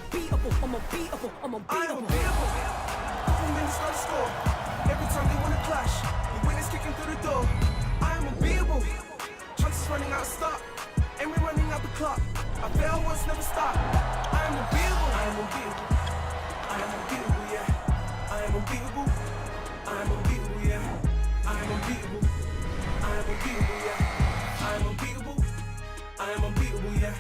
unbeatable, I'm unbeatable, I'm unbeatable. I am unbeatable. Couple minutes on the score. Every time they want to clash, the winners kicking through the door. I am unbeatable. Chances running out of stop, and we're running out the clock. I fail once, never stop. I am unbeatable. I am unbeatable. I am unbeatable, yeah. I am unbeatable. I am unbeatable, yeah. I am unbeatable. I am unbeatable, yeah. I am unbeatable. I am unbeatable, yeah.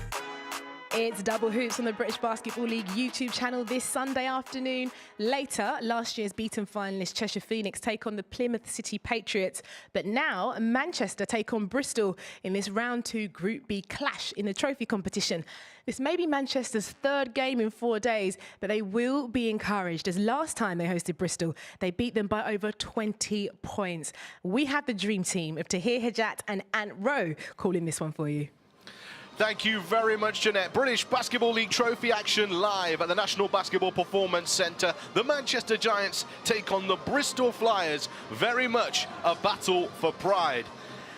It's Double Hoops on the British Basketball League YouTube channel this Sunday afternoon. Later, last year's beaten finalists Cheshire Phoenix take on the Plymouth City Patriots. But now, Manchester take on Bristol in this round 2 Group B clash in the trophy competition. This may be Manchester's 3rd game in 4 days, but they will be encouraged as last time they hosted Bristol, they beat them by over 20 points. We have the dream team of Tahir Hajat and Ant Rowe calling this one for you. Thank you very much, Jeanette. British Basketball League trophy action live at the National Basketball Performance Centre. The Manchester Giants take on the Bristol Flyers. Very much a battle for pride.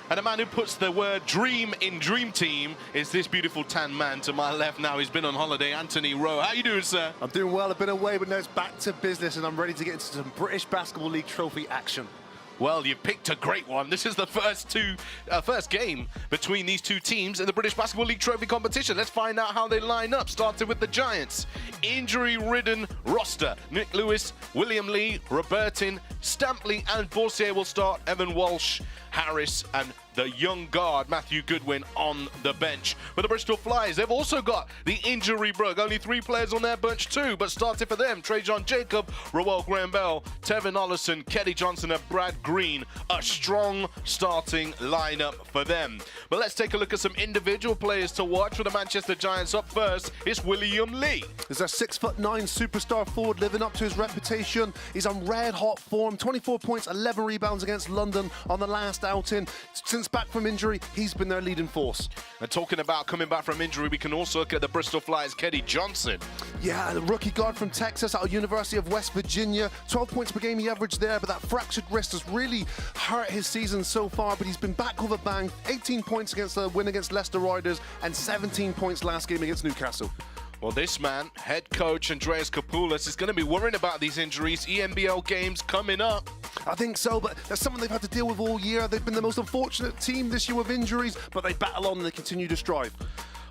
And a man who puts the word dream in dream team is this beautiful tan man to my left now. He's been on holiday, Anthony Rowe. How you doing, sir? I'm doing well. I've been away, but now it's back to business and I'm ready to get into some British Basketball League trophy action. Well, you picked a great one. This is the first game between these two teams in the British Basketball League trophy competition. Let's find out how they line up, starting with the Giants. Injury-ridden roster. Nick Lewis, William Lee, Robertin, Stampley and Boursier will start. Evan Walsh, Harris and the young guard, Matthew Goodwin, on the bench. For the Bristol Flyers, they've also got the injury bug. Only 3 players on their bench too, but starting for them, Trajan Jacob, Roel Graham-Bell, Tevin Ollison, Keddy Johnson and Brad Green. A strong starting lineup for them. But let's take a look at some individual players to watch for the Manchester Giants. Up first, it's William Lee. There's a 6'9" superstar forward living up to his reputation. He's on red-hot form, 24 points, 11 rebounds against London on the last outing. Since back from injury, he's been their leading force. And talking about coming back from injury, we can also look at the Bristol Flyers' Keddy Johnson. Yeah, the rookie guard from Texas out of University of West Virginia. 12 points per game he averaged there, but that fractured wrist has really hurt his season so far, but he's been back with a bang. 18 points against the win against Leicester Riders and 17 points last game against Newcastle. Well, this man, head coach Andreas Kapoulas, is going to be worrying about these injuries. ENBL games coming up. I think so, but that's something they've had to deal with all year. They've been the most unfortunate team this year with injuries, but they battle on and they continue to strive.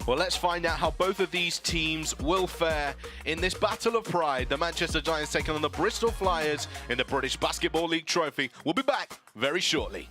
Well, let's find out how both of these teams will fare in this battle of pride. The Manchester Giants taking on the Bristol Flyers in the British Basketball League trophy. We'll be back very shortly.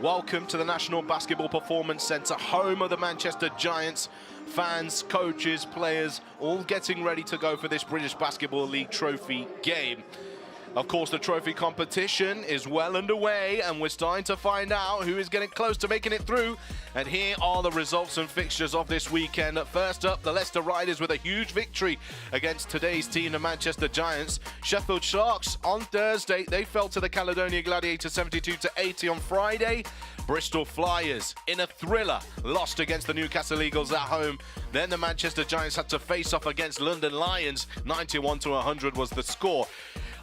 welcome to the National Basketball Performance Centre, home of the Manchester Giants. Fans, coaches, players, all getting ready to go for this British Basketball League trophy game. Of course, the trophy competition is well underway, and we're starting to find out who is getting close to making it through. And here are the results and fixtures of this weekend. First up, the Leicester Riders with a huge victory against today's team, the Manchester Giants. Sheffield Sharks on Thursday, they fell to the Caledonia Gladiators 72-80 on Friday. Bristol Flyers, in a thriller, lost against the Newcastle Eagles at home. Then the Manchester Giants had to face off against London Lions. 91-100 was the score.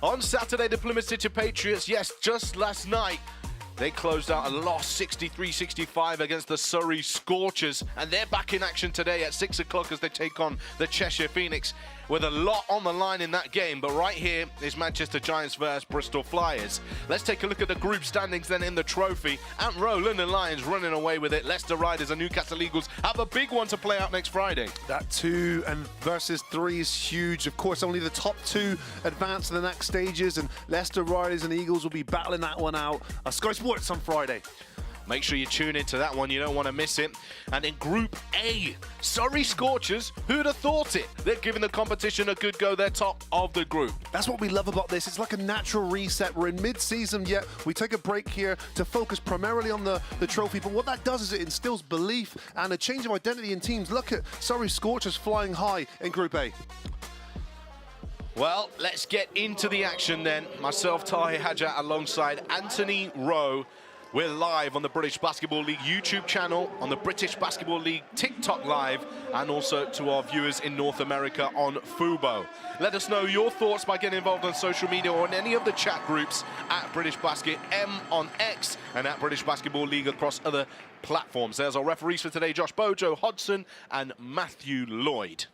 On Saturday, the Plymouth City Patriots, yes, just last night, they closed out a loss 63-65 against the Surrey Scorchers, and they're back in action today at 6 o'clock as they take on the Cheshire Phoenix, with a lot on the line in that game. But right here is Manchester Giants versus Bristol Flyers. Let's take a look at the group standings then in the trophy. Ant Row, London Lions running away with it. Leicester Riders and Newcastle Eagles have a big one to play out next Friday. That 2 and versus 3 is huge. Of course, only the top 2 advance to the next stages, and Leicester Riders and Eagles will be battling that one out. Sky Sports on Friday. Make sure you tune into that one, you don't want to miss it. And in Group A, Surrey Scorchers, who'd have thought it? They're giving the competition a good go, they're top of the group. That's what we love about this. It's like a natural reset. We're in mid-season, yet we take a break here to focus primarily on the trophy. But what that does is it instills belief and a change of identity in teams. Look at Surrey Scorchers flying high in Group A. Well, let's get into the action then. Myself, Tahir Hajat, alongside Anthony Rowe. We're live on the British Basketball League YouTube channel, on the British Basketball League TikTok Live, and also to our viewers in North America on Fubo. Let us know your thoughts by getting involved on social media or in any of the chat groups at British Basket M on X and at British Basketball League across other platforms. There's our referees for today, Josh Bojo, Hodson and Matthew Lloyd.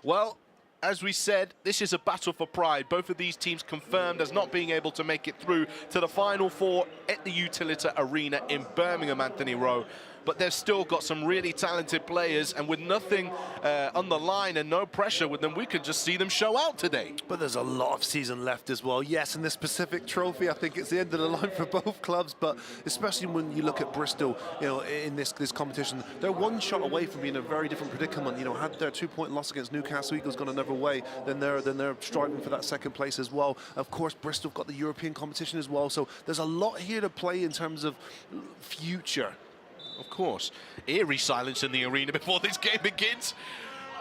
Well, as we said, this is a battle for pride. Both of these teams confirmed as not being able to make it through to the Final Four at the Utilita Arena in Birmingham, Anthony Rowe. But they've still got some really talented players, and with nothing on the line and no pressure with them, we could just see them show out today. But there's a lot of season left as well. Yes, in this specific trophy, I think it's the end of the line for both clubs, but especially when you look at Bristol, you know, in this competition, they're one shot away from being in a very different predicament. You know, had their 2-point loss against Newcastle Eagles gone another way, then they're striving for that second place as well. Of course, Bristol have got the European competition as well, so there's a lot here to play in terms of future. Of course. Eerie silence in the arena before this game begins.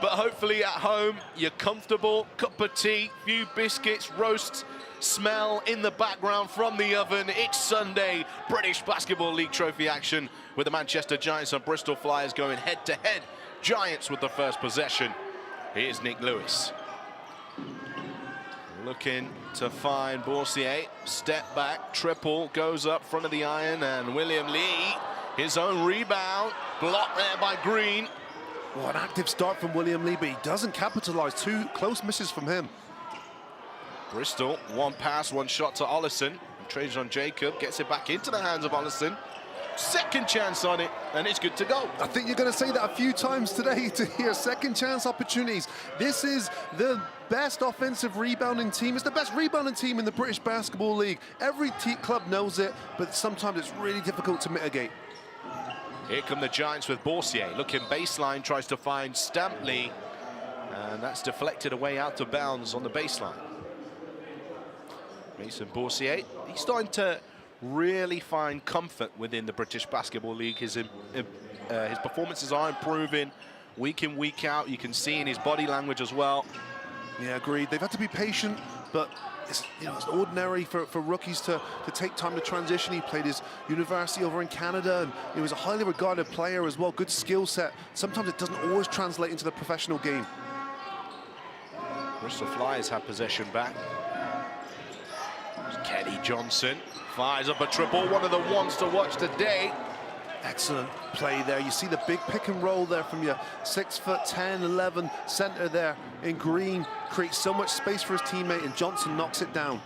But hopefully at home, you're comfortable, cup of tea, few biscuits, roasts, smell in the background from the oven. It's Sunday, British Basketball League trophy action with the Manchester Giants and Bristol Flyers going head-to-head. Giants with the first possession. Here's Nick Lewis. Looking to find Boursier. Step back, triple, goes up front of the iron, and William Lee. His own rebound, blocked there by Green. Well, an active start from William Lee, but he doesn't capitalise. 2 close misses from him. Bristol, one pass, one shot to Ollison. Trades on Jacob, gets it back into the hands of Ollison. Second chance on it, and it's good to go. I think you're going to say that a few times today to hear second chance opportunities. This is the best offensive rebounding team. It's the best rebounding team in the British Basketball League. Every club knows it, but sometimes it's really difficult to mitigate. Here come the Giants with Boursier. Looking baseline, tries to find Stampley. And that's deflected away out of bounds on the baseline. Mason Boursier, he's starting to really find comfort within the British Basketball League. His performances are improving week in, week out. You can see in his body language as well. Yeah, agreed. They've had to be patient, but it's, you know, it's ordinary for rookies to take time to transition. He played his university over in Canada, and he was a highly regarded player as well. Good skill set. Sometimes it doesn't always translate into the professional game. Bristol Flyers have possession back. Kenny Johnson fires up a triple, one of the ones to watch today. Excellent play there. You see the big pick and roll there from your 6'10", 11 center there in Green. Creates so much space for his teammate, and Johnson knocks it down.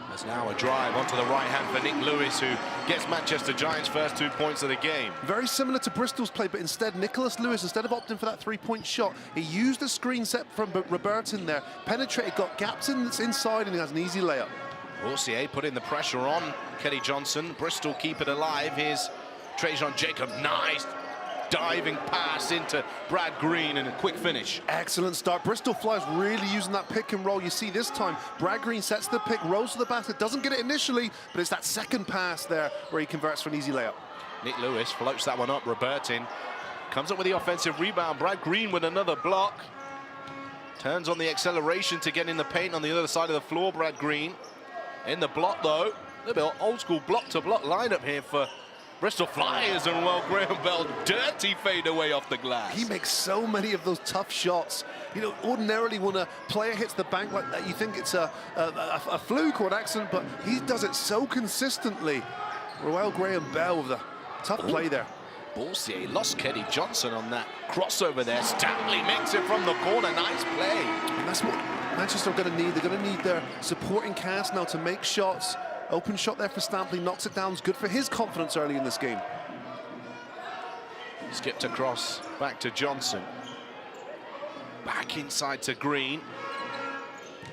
There's now a drive onto the right hand for Nick Lewis, who gets Manchester Giants' first 2 points of the game. Very similar to Bristol's play, but instead Nicholas Lewis, instead of opting for that 3-point shot, he used the screen set from Robertson there, penetrated, got gaps inside, and he has an easy layup. Boursier putting the pressure on Kenny Johnson. Bristol keep it alive. Here's Trajan Jacob. Nice diving pass into Brad Green and a quick finish. Excellent start. Bristol Flyers really using that pick and roll. You see this time, Brad Green sets the pick, rolls to the basket, doesn't get it initially, but it's that second pass there where he converts for an easy layup. Nick Lewis floats that one up. Robertin comes up with the offensive rebound. Brad Green with another block. Turns on the acceleration to get in the paint on the other side of the floor. Brad Green in the block, though. A little bit old school block-to-block lineup here for Bristol Flyers, and well, Graham Bell, dirty fade away off the glass. He makes so many of those tough shots. You know, ordinarily when a player hits the bank like that, you think it's a fluke or an accident, but he does it so consistently. Well, Graham Bell with a tough play there. Boursier lost Kenny Johnson on that crossover there. Stanley makes it from the corner. Nice play. And that's what Manchester are going to need. They're going to need their supporting cast now to make shots. Open shot there for Stampley, knocks it down. It's good for his confidence early in this game. Skipped across, back to Johnson. Back inside to Green.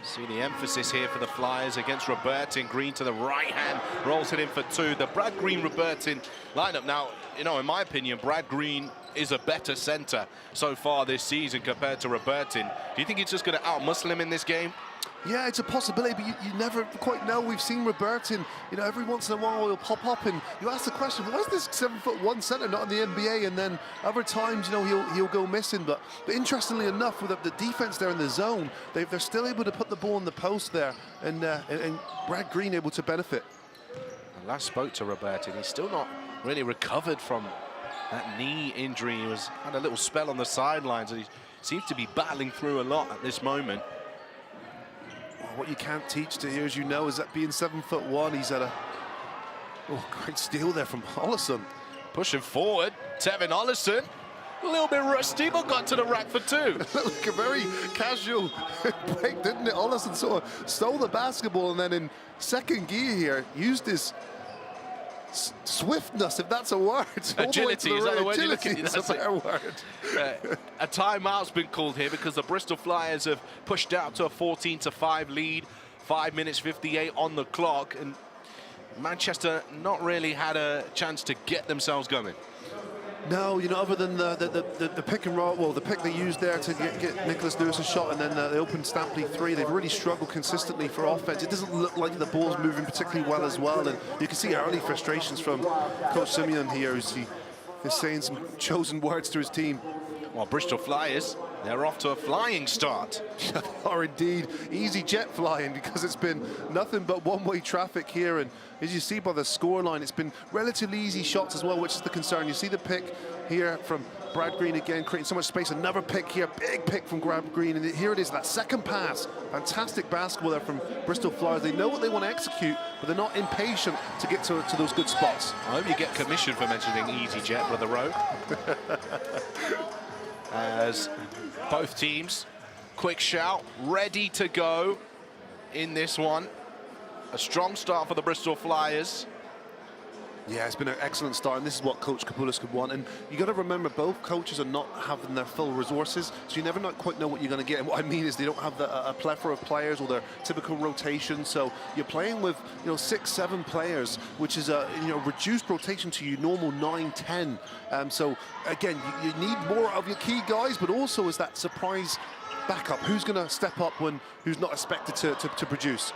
See the emphasis here for the Flyers against Robertin. Green to the right hand, rolls it in for two. The Brad Green-Robertin lineup. Now, you know, in my opinion, Brad Green is a better center so far this season compared to Robertin. Do you think he's just going to out-muscle him in this game? Yeah, it's a possibility, but you never quite know. We've seen Robertin, you know, every once in a while he'll pop up and you ask the question, why is this 7'1" center not in the NBA? And then other times, you know, he'll go missing. But interestingly enough, with the defense there in the zone, they're still able to put the ball in the post there, and Brad Green able to benefit. I last spoke to Robertin. He's still not really recovered from that knee injury. He had a little spell on the sidelines, and he seems to be battling through a lot at this moment. What you can't teach to here, as you know, is that being 7'1", he's had a great steal there from Ollison. Pushing forward, Tevin Ollison. A little bit rusty, but got to the rack for two. Like a very casual break, didn't it? Ollison sort of stole the basketball and then in second gear here, used his swiftness, if that's a word. Agility, is that the word you're Agility looking at? is a better word. A timeout's been called here because the Bristol Flyers have pushed out to a 14-5 lead. 5 minutes 58 on the clock, and Manchester not really had a chance to get themselves going. No, you know, other than the pick and roll, well, the pick they used there to get Nicholas Lewis a shot, and then the open Stampley three, they've really struggled consistently for offense. It doesn't look like the ball's moving particularly well as well, and you can see early frustrations from Coach Simeon here, as he is saying some chosen words to his team. Well, Bristol Flyers, they're off to a flying start. Or indeed, easy jet flying, because it's been nothing but one-way traffic here. And as you see by the scoreline, it's been relatively easy shots as well, which is the concern. You see the pick here from Brad Green again, creating so much space. Another pick here, big pick from Brad Green. And here it is, that second pass. Fantastic basketball there from Bristol Flyers. They know what they want to execute, but they're not impatient to get to those good spots. I hope you get commission for mentioning EasyJet, Brother Rowe. As both teams, quick shout, ready to go in this one. A strong start for the Bristol Flyers. Yeah, it's been an excellent start, and this is what Coach Kapoulis could want. And you got to remember, both coaches are not having their full resources, so you never quite know what you're going to get. And what I mean is they don't have a plethora of players or their typical rotation. So you're playing with 6, 7 players, which is a reduced rotation to your normal 9, 10. So again, you need more of your key guys, but also is that surprise backup. Who's going to step up when who's not expected to produce?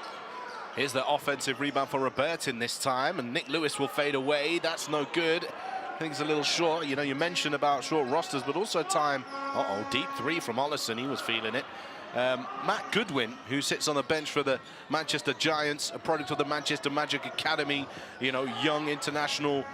Here's the offensive rebound for Robertin this time, and Nick Lewis will fade away. That's no good. I think it's a little short. You know, you mentioned about short rosters, but also time. Deep three from Ollison. He was feeling it. Matt Goodwin, who sits on the bench for the Manchester Giants, a product of the Manchester Magic Academy, young international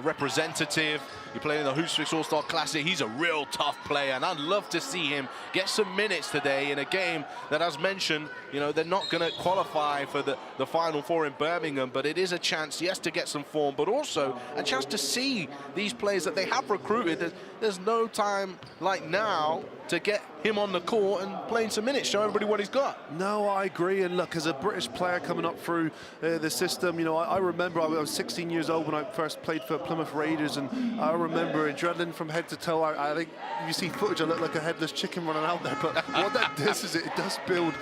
representative. He played in the Hoops All-Star Classic. He's a real tough player, and I'd love to see him get some minutes today in a game that, as mentioned, they're not going to qualify for the Final Four in Birmingham, but it is a chance, yes, to get some form, but also a chance to see these players that they have recruited. There's no time like now to get him on the court and playing some minutes, show everybody what he's got. No, I agree. And look, as a British player coming up through the system, you know, I remember I was 16 years old when I first played for Plymouth Raiders, and I remember adrenaline from head to toe. I think if you see footage, I look like a headless chicken running out there. But what that does is it does build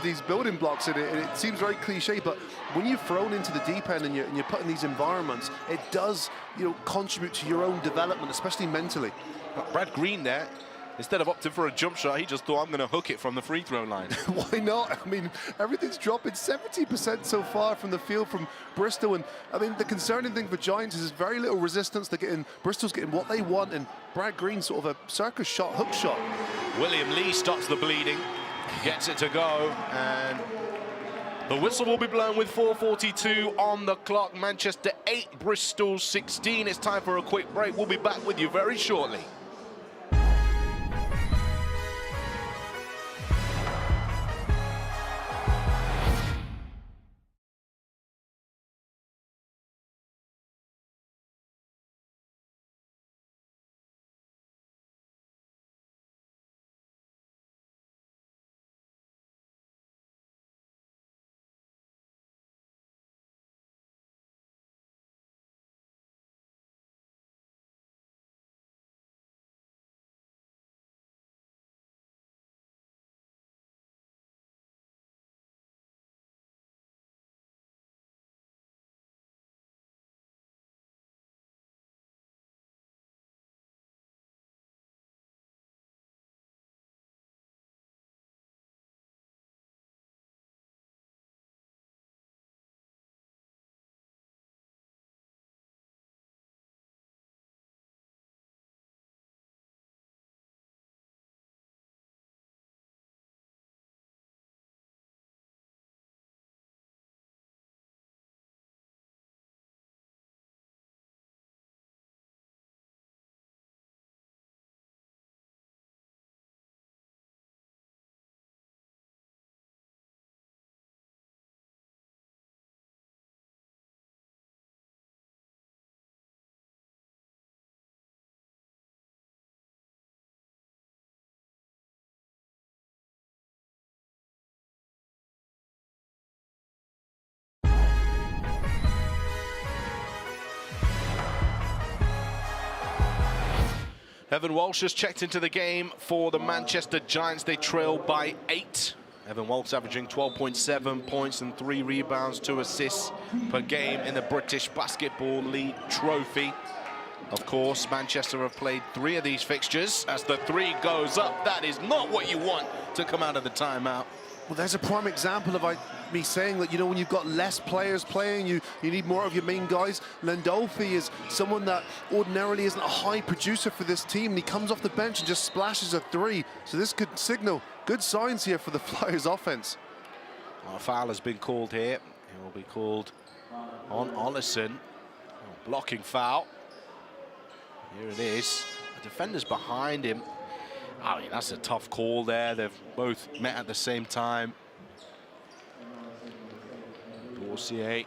these building blocks in it. And it seems very cliche, but when you're thrown into the deep end and you're put in these environments, it does, you know, contribute to your own development, especially mentally. Brad Green there, instead of opting for a jump shot, he just thought, I'm going to hook it from the free throw line. Why not? I mean, everything's dropping 70% so far from the field from Bristol. And I mean, the concerning thing for Giants is very little resistance. Bristol's getting what they want, and Brad Green sort of a circus shot, hook shot. William Lee stops the bleeding, gets it to go, and the whistle will be blown with 4:42 on the clock. Manchester 8, Bristol 16. It's time for a quick break. We'll be back with you very shortly. Evan Walsh has checked into the game for the Manchester Giants. They trail by 8. Evan Walsh averaging 12.7 points and 3 rebounds, 2 assists per game in the British Basketball League Trophy. Of course, Manchester have played 3 of these fixtures. As the 3 goes up, that is not what you want to come out of the timeout. Well, there's a prime example of me saying that, you know, when you've got less players playing, you need more of your main guys. Landolfi is someone that ordinarily isn't a high producer for this team, and he comes off the bench and just splashes a 3. So this could signal good signs here for the Flyers offense. A foul has been called here. It will be called on Ollison. Blocking foul. Here it is. The defender's behind him. I mean, that's a tough call there. They've both met at the same time. Dorsey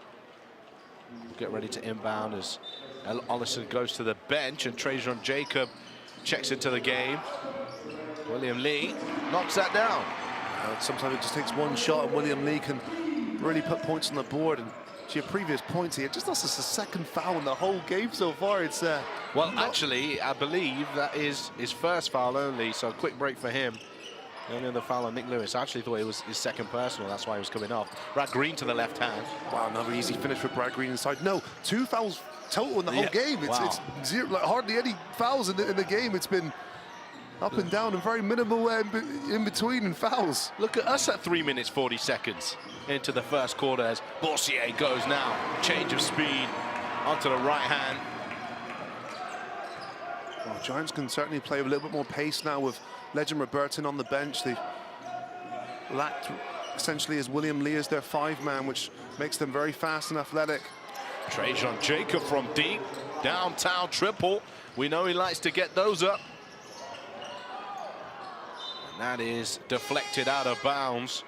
will get ready to inbound as Ollison goes to the bench, and Trajan Jacob checks into the game. William Lee knocks that down. Sometimes it just takes one shot, and William Lee can really put points on the board. And to your previous points here, just that's just the second foul in the whole game so far. It's well, actually, I believe that is his first foul only, so a quick break for him. The only other foul on Nick Lewis. I actually thought it was his second personal, that's why he was coming off. Brad Green to the left hand. Wow, another easy finish for Brad Green inside. No, 2 fouls total in the whole game. It's zero, like hardly any fouls in the game. It's been up and down and very minimal in between and fouls. Look at us at 3 minutes 40 seconds into the first quarter as Boursier goes now. Change of speed onto the right hand. Well, Giants can certainly play with a little bit more pace now with Legend Robertson on the bench. They lacked essentially as William Lee as their 5-man, which makes them very fast and athletic. Trajan Jacob from deep, downtown triple. We know he likes to get those up. And that is deflected out of bounds.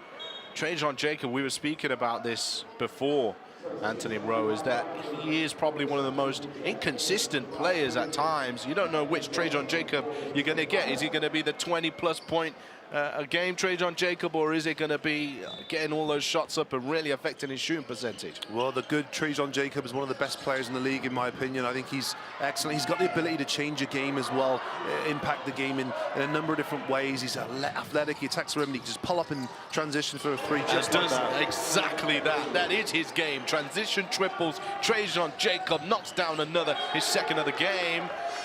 Trajan Jacob, we were speaking about this before. Anthony Rowe, is that he is probably one of the most inconsistent players at times. You don't know which Trajan Jacob you're going to get. Is he going to be the 20-plus point a game Trajan Jacob, or is it going to be getting all those shots up and really affecting his shooting percentage? Well, the good Trajan Jacob is one of the best players in the league, in my opinion. I think he's excellent. He's got the ability to change a game as well, impact the game in a number of different ways. He's athletic, he attacks the rim, and he can just pull up and transition for a three. Just does exactly that. That is his game. Transition triples. Trajan Jacob knocks down another, his second of the game.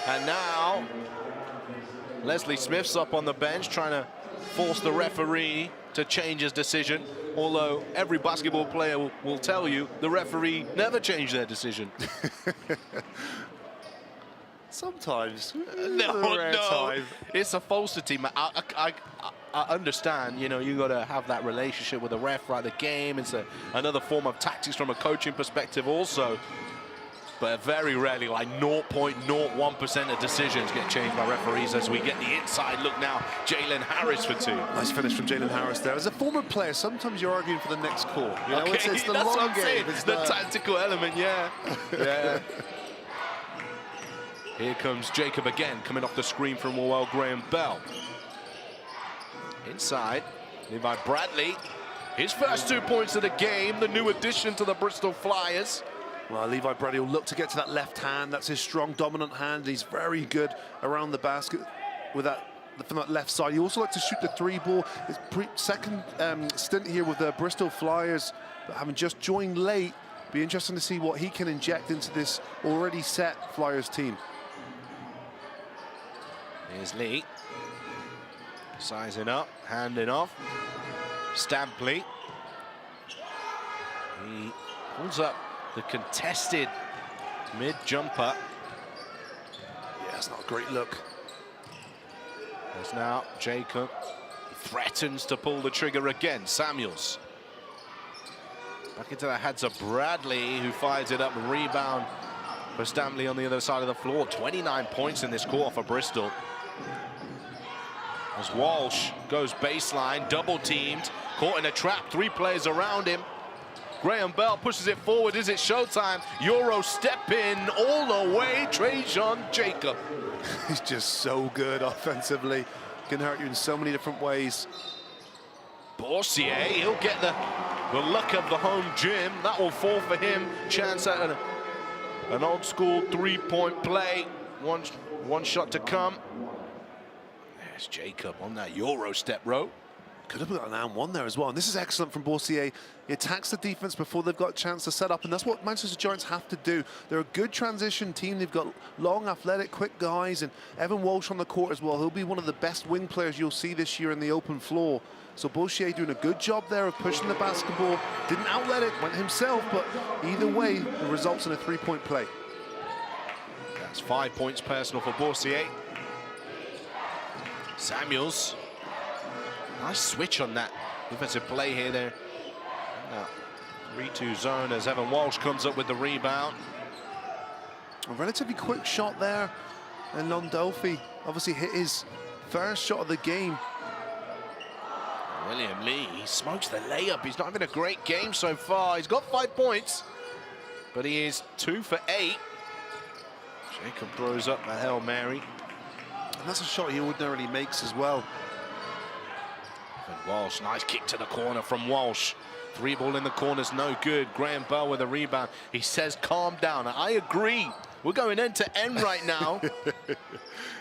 And now Leslie Smith's up on the bench trying to force the referee to change his decision, although every basketball player will tell you the referee never changed their decision. Sometimes. No, it's a falsity, man. I understand, you know, you got to have that relationship with the ref throughout the game. It's another form of tactics from a coaching perspective also. But very rarely, like 0.01% of decisions get changed by referees, as we get the inside look now. Jalen Harris for two. Nice finish from Jalen Harris there. As a former player, sometimes you're arguing for the next call. You know, Okay, it's the that's long what I'm game. saying. It's the tactical element, yeah. Yeah. Here comes Jacob again, coming off the screen from Graham Bell. Inside, Levi Bradley. His first 2 points of the game, the new addition to the Bristol Flyers. Well, Levi Bradley will look to get to that left hand. That's his strong, dominant hand. He's very good around the basket with that from that left side. He also likes to shoot the three ball. His second stint here with the Bristol Flyers, but having just joined late, be interesting to see what he can inject into this already set Flyers team. Here's Lee. Sizing up, handing off. Stampley. He pulls up the contested mid-jumper. Yeah, it's not a great look. There's now Jacob. He threatens to pull the trigger again. Samuels. Back into the hands of Bradley, who fires it up. Rebound for Stanley on the other side of the floor. 29 points in this quarter for Bristol. As Walsh goes baseline, double-teamed, caught in a trap. 3 players around him. Graham Bell pushes it forward. Is it showtime? Euro step in all the way. Trajan Jacob. He's just so good offensively. Can hurt you in so many different ways. Borsier, he'll get the luck of the home gym. That will fall for him. Chance at an old school three-point play. One shot to come. There's Jacob on that Euro step rope. Could have got an and one there as well. And this is excellent from Borsier. He attacks the defense before they've got a chance to set up, and that's what Manchester Giants have to do. They're a good transition team. They've got long, athletic, quick guys, and Evan Walsh on the court as well. He'll be one of the best wing players you'll see this year in the open floor. So Borsier doing a good job there of pushing the basketball. Didn't outlet it, went himself, but either way, it results in a three-point play. That's 5 points personal for Borsier. Samuels. Nice switch on that defensive play here there. 3-2 zone as Evan Walsh comes up with the rebound. A relatively quick shot there. And Londolfi obviously hit his first shot of the game. William Lee, he smokes the layup. He's not having a great game so far. He's got 5 points, but he is 2 for 8. Jacob throws up the Hail Mary. And that's a shot he ordinarily makes as well. Walsh, nice kick to the corner from Walsh. 3 ball in the corner's no good. Graham Bell with a rebound. He says, calm down. I agree. We're going end to end right now.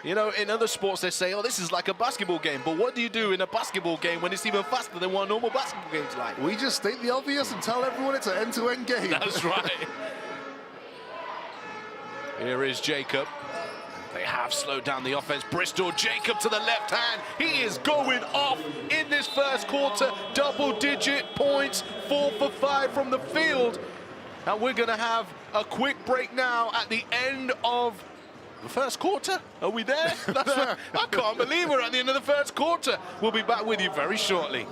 You know, in other sports, they say, oh, this is like a basketball game. But what do you do in a basketball game when it's even faster than what a normal basketball game's like? We just state the obvious and tell everyone it's an end-to-end game. That's right. Here is Jacob. They have slowed down the offense. Bristol, Jacob to the left hand. He is going off in this first quarter. Double-digit points, 4 for 5 from the field. And we're going to have a quick break now at the end of the first quarter. Are we there? That's right. I can't believe we're at the end of the first quarter. We'll be back with you very shortly.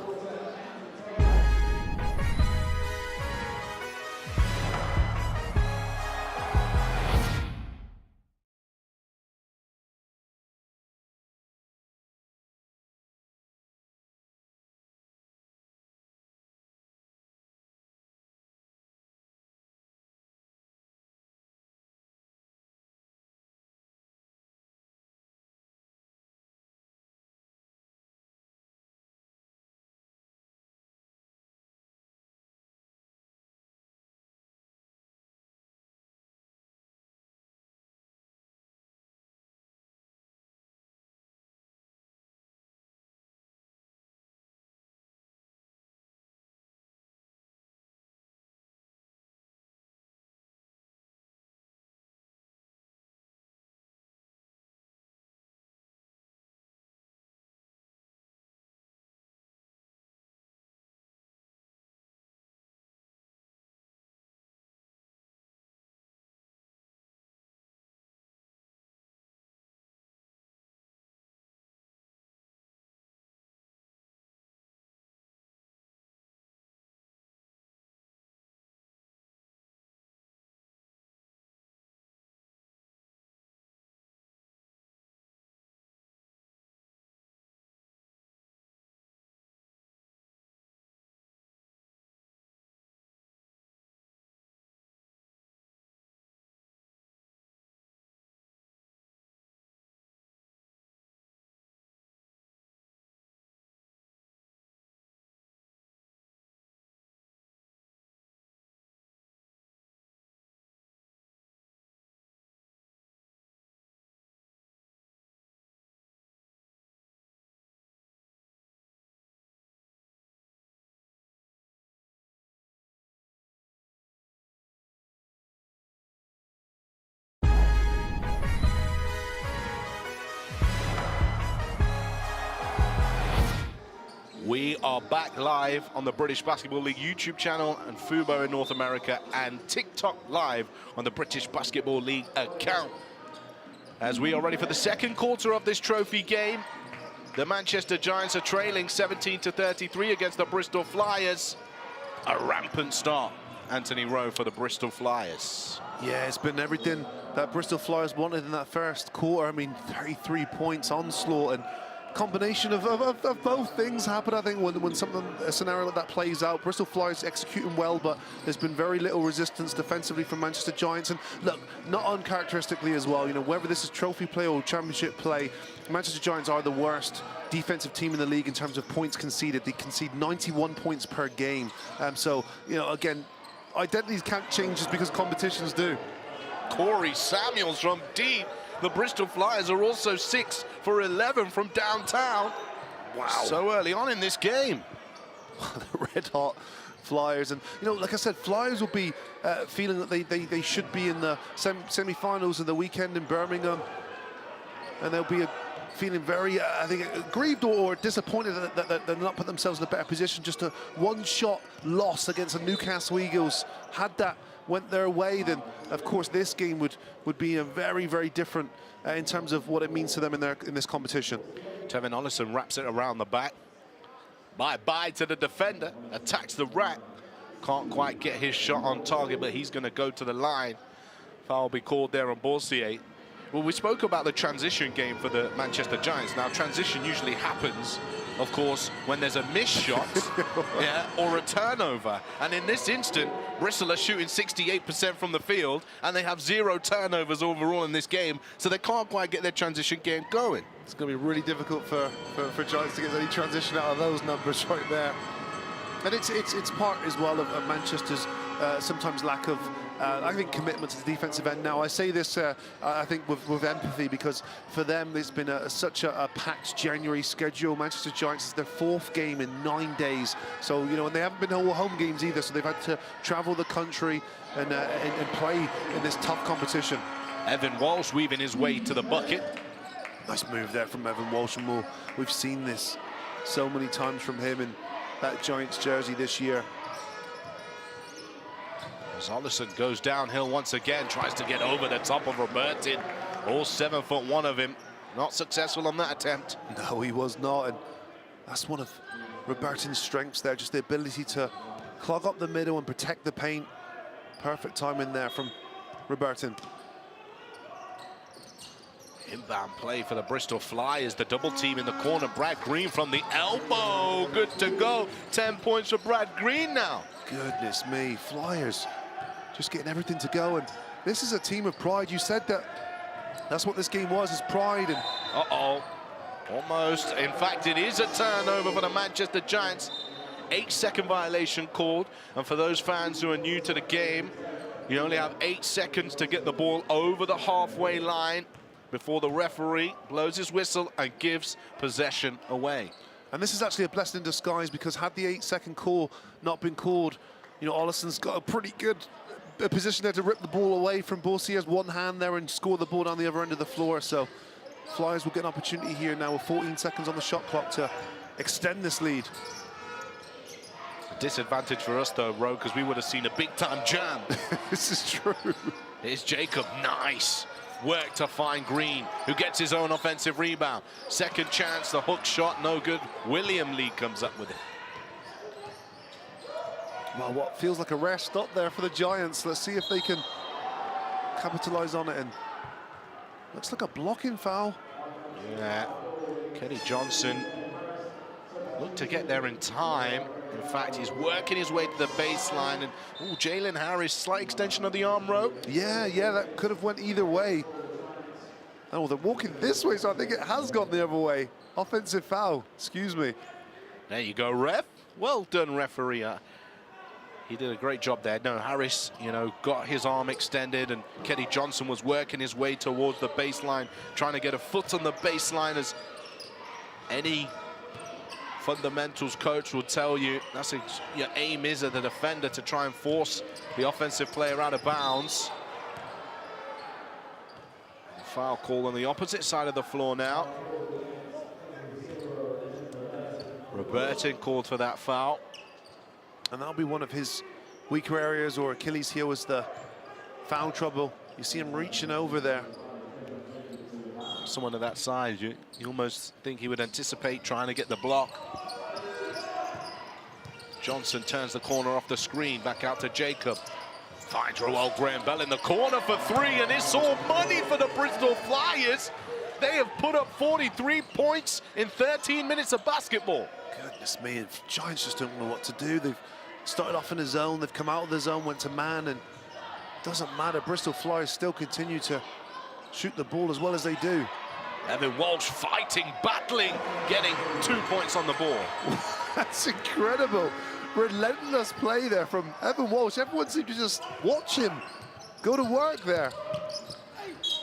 We are back live on the British Basketball League YouTube channel and Fubo in North America and TikTok live on the British Basketball League account. As we are ready for the second quarter of this trophy game, the Manchester Giants are trailing 17-33 against the Bristol Flyers. A rampant start, Anthony Rowe, for the Bristol Flyers. Yeah, it's been everything that Bristol Flyers wanted in that first quarter. I mean, 33 points onslaught, and combination of both things happen. I think when a scenario like that plays out, Bristol Flyers executing well, but there's been very little resistance defensively from Manchester Giants. And look, not uncharacteristically as well, you know, whether this is trophy play or championship play, Manchester Giants are the worst defensive team in the league in terms of points conceded. They concede 91 points per game. So, you know, again, identities can't change just because competitions do. Corey Samuels from deep. The Bristol Flyers are also 6 for 11 from downtown. Wow. So early on in this game. The red-hot Flyers. And, you know, like I said, Flyers will be feeling that they should be in the semi-finals of the weekend in Birmingham. And they'll be feeling very, I think, aggrieved or disappointed that they're not put themselves in a better position. Just a one-shot loss against the Newcastle Eagles. Had that went their way, then of course this game would be a very, very different in terms of what it means to them in this competition. Tevin Ollison wraps it around the back. Bye-bye to the defender. Attacks the rack. Can't quite get his shot on target, but he's going to go to the line. Foul will be called there on Borsier. Well, we spoke about the transition game for the Manchester Giants. Now, transition usually happens, of course, when there's a missed shot yeah, or a turnover. And in this instant, Bristol are shooting 68% from the field, and they have 0 turnovers overall in this game, so they can't quite get their transition game going. It's going to be really difficult for Giants to get any transition out of those numbers right there. And it's part as well of Manchester's sometimes lack of, I think, commitment to the defensive end. Now, I say this, I think, with empathy, because for them, there's been such a packed January schedule. Manchester Giants is their 4th game in 9 days. So, you know, and they haven't been all home games either, so they've had to travel the country and play in this tough competition. Evan Walsh weaving his way to the bucket. Nice move there from Evan Walsh, and we've seen this so many times from him in that Giants jersey this year. As Ollison goes downhill once again, tries to get over the top of Robertin. All 7'1" of him. Not successful on that attempt. No, he was not. And that's one of Robertin's strengths there, just the ability to clog up the middle and protect the paint. Perfect time in there from Robertin. Inbound play for the Bristol Flyers. The double team in the corner. Brad Green from the elbow. Good to go. 10 points for Brad Green now. Goodness me, Flyers just getting everything to go. And this is a team of pride. You said that's what this game was, is pride. And uh-oh. Almost. In fact, it is a turnover for the Manchester Giants. 8-second violation called. And for those fans who are new to the game, you only have 8 seconds to get the ball over the halfway line before the referee blows his whistle and gives possession away. And this is actually a blessing in disguise, because had the 8-second call not been called, you know, Ollison's got a pretty good position there to rip the ball away from Borsier's one hand there and score the ball down the other end of the floor. So Flyers will get an opportunity here now with 14 seconds on the shot clock to extend this lead. A disadvantage for us though, Ro, because we would have seen a big-time jam. This is true. Here's Jacob, nice. Work to find Green, who gets his own offensive rebound. Second chance, the hook shot, no good. William Lee comes up with it. Well, what feels like a rare stop there for the Giants. Let's see if they can capitalize on it. And looks like a blocking foul. Yeah, Kenny Johnson looked to get there in time. In fact, he's working his way to the baseline, and Jalen Harris, slight extension of the arm rope. Yeah, that could have went either way. Oh, they're walking this way, so I think it has gone the other way. Offensive foul, excuse me. There you go, ref. Well done, referee. He did a great job there. No, Harris, you know, got his arm extended, and Kenny Johnson was working his way towards the baseline, trying to get a foot on the baseline, as any fundamentals coach will tell you. That's your aim is as a defender, to try and force the offensive player out of bounds. Foul call on the opposite side of the floor now. Robertin called for that foul. And that'll be one of his weaker areas, or Achilles heel, is the foul trouble. You see him reaching over there. Someone of that size, you almost think he would anticipate trying to get the block. Johnson turns the corner off the screen, back out to Jacob. Finds Roel Graham-Bell in the corner for three, and it's all money for the Bristol Flyers. They have put up 43 points in 13 minutes of basketball. Goodness me, Giants just don't know what to do. They've started off in a zone, they've come out of the zone, went to man, and it doesn't matter. Bristol Flyers still continue to shoot the ball as well as they do. Evan Walsh fighting, battling, getting 2 points on the ball. That's incredible. Relentless play there from Evan Walsh. Everyone seemed to just watch him go to work there.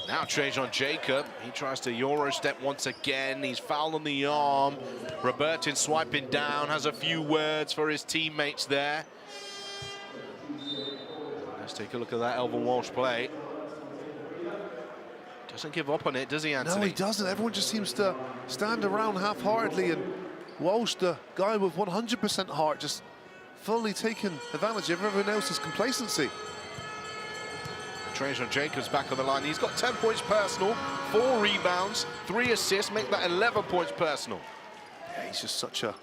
Now Trajan Jacob, he tries to Euro step once again. He's fouled on the arm. Robertin swiping down, has a few words for his teammates there. Let's take a look at that Evan Walsh play. Doesn't give up on it, does he, Anthony? No, he doesn't. Everyone just seems to stand around half-heartedly, and Walsh, the guy with 100% heart, just fully taking advantage of everyone else's complacency. Trajan Jacobs back on the line. He's got 10 points personal, 4 rebounds, 3 assists, make that 11 points personal. Yeah, he's just such a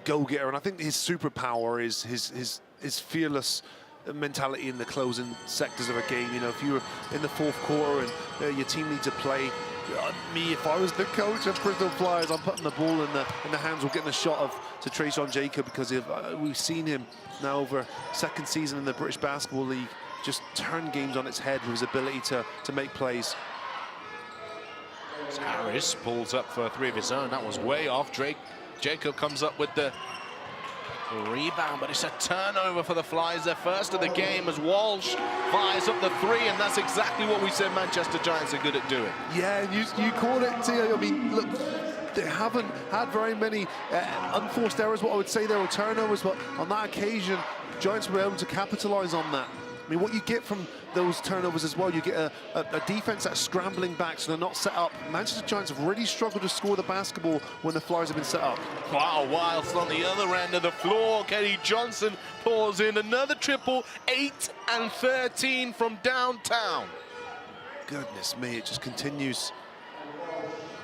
go-getter, and I think his superpower is his fearless mentality in the closing sectors of a game. You know, if you were in the fourth quarter and your team needs to play, me, if I was the coach of Bristol Flyers, I'm putting the ball in the hands or getting a shot to Trajan Jacob, because we've seen him now over second season in the British Basketball League just turn games on its head with his ability to make plays. As Harris pulls up for 3 of his own. That was way off. Jacob comes up with the rebound, but it's a turnover for the Flyers, their first of the game, as Walsh fires up the 3, and that's exactly what we said Manchester Giants are good at doing. Yeah, and you called it, Theo. I mean, look, they haven't had very many unforced errors, what I would say there were turnovers, but on that occasion, Giants were able to capitalise on that. I mean, what you get from those turnovers as well, you get a defense that's scrambling back, so they're not set up. Manchester Giants have really struggled to score the basketball when the Flyers have been set up. Wow, whilst on the other end of the floor, Kenny Johnson pours in another triple, 8 and 13 from downtown. Goodness me, it just continues.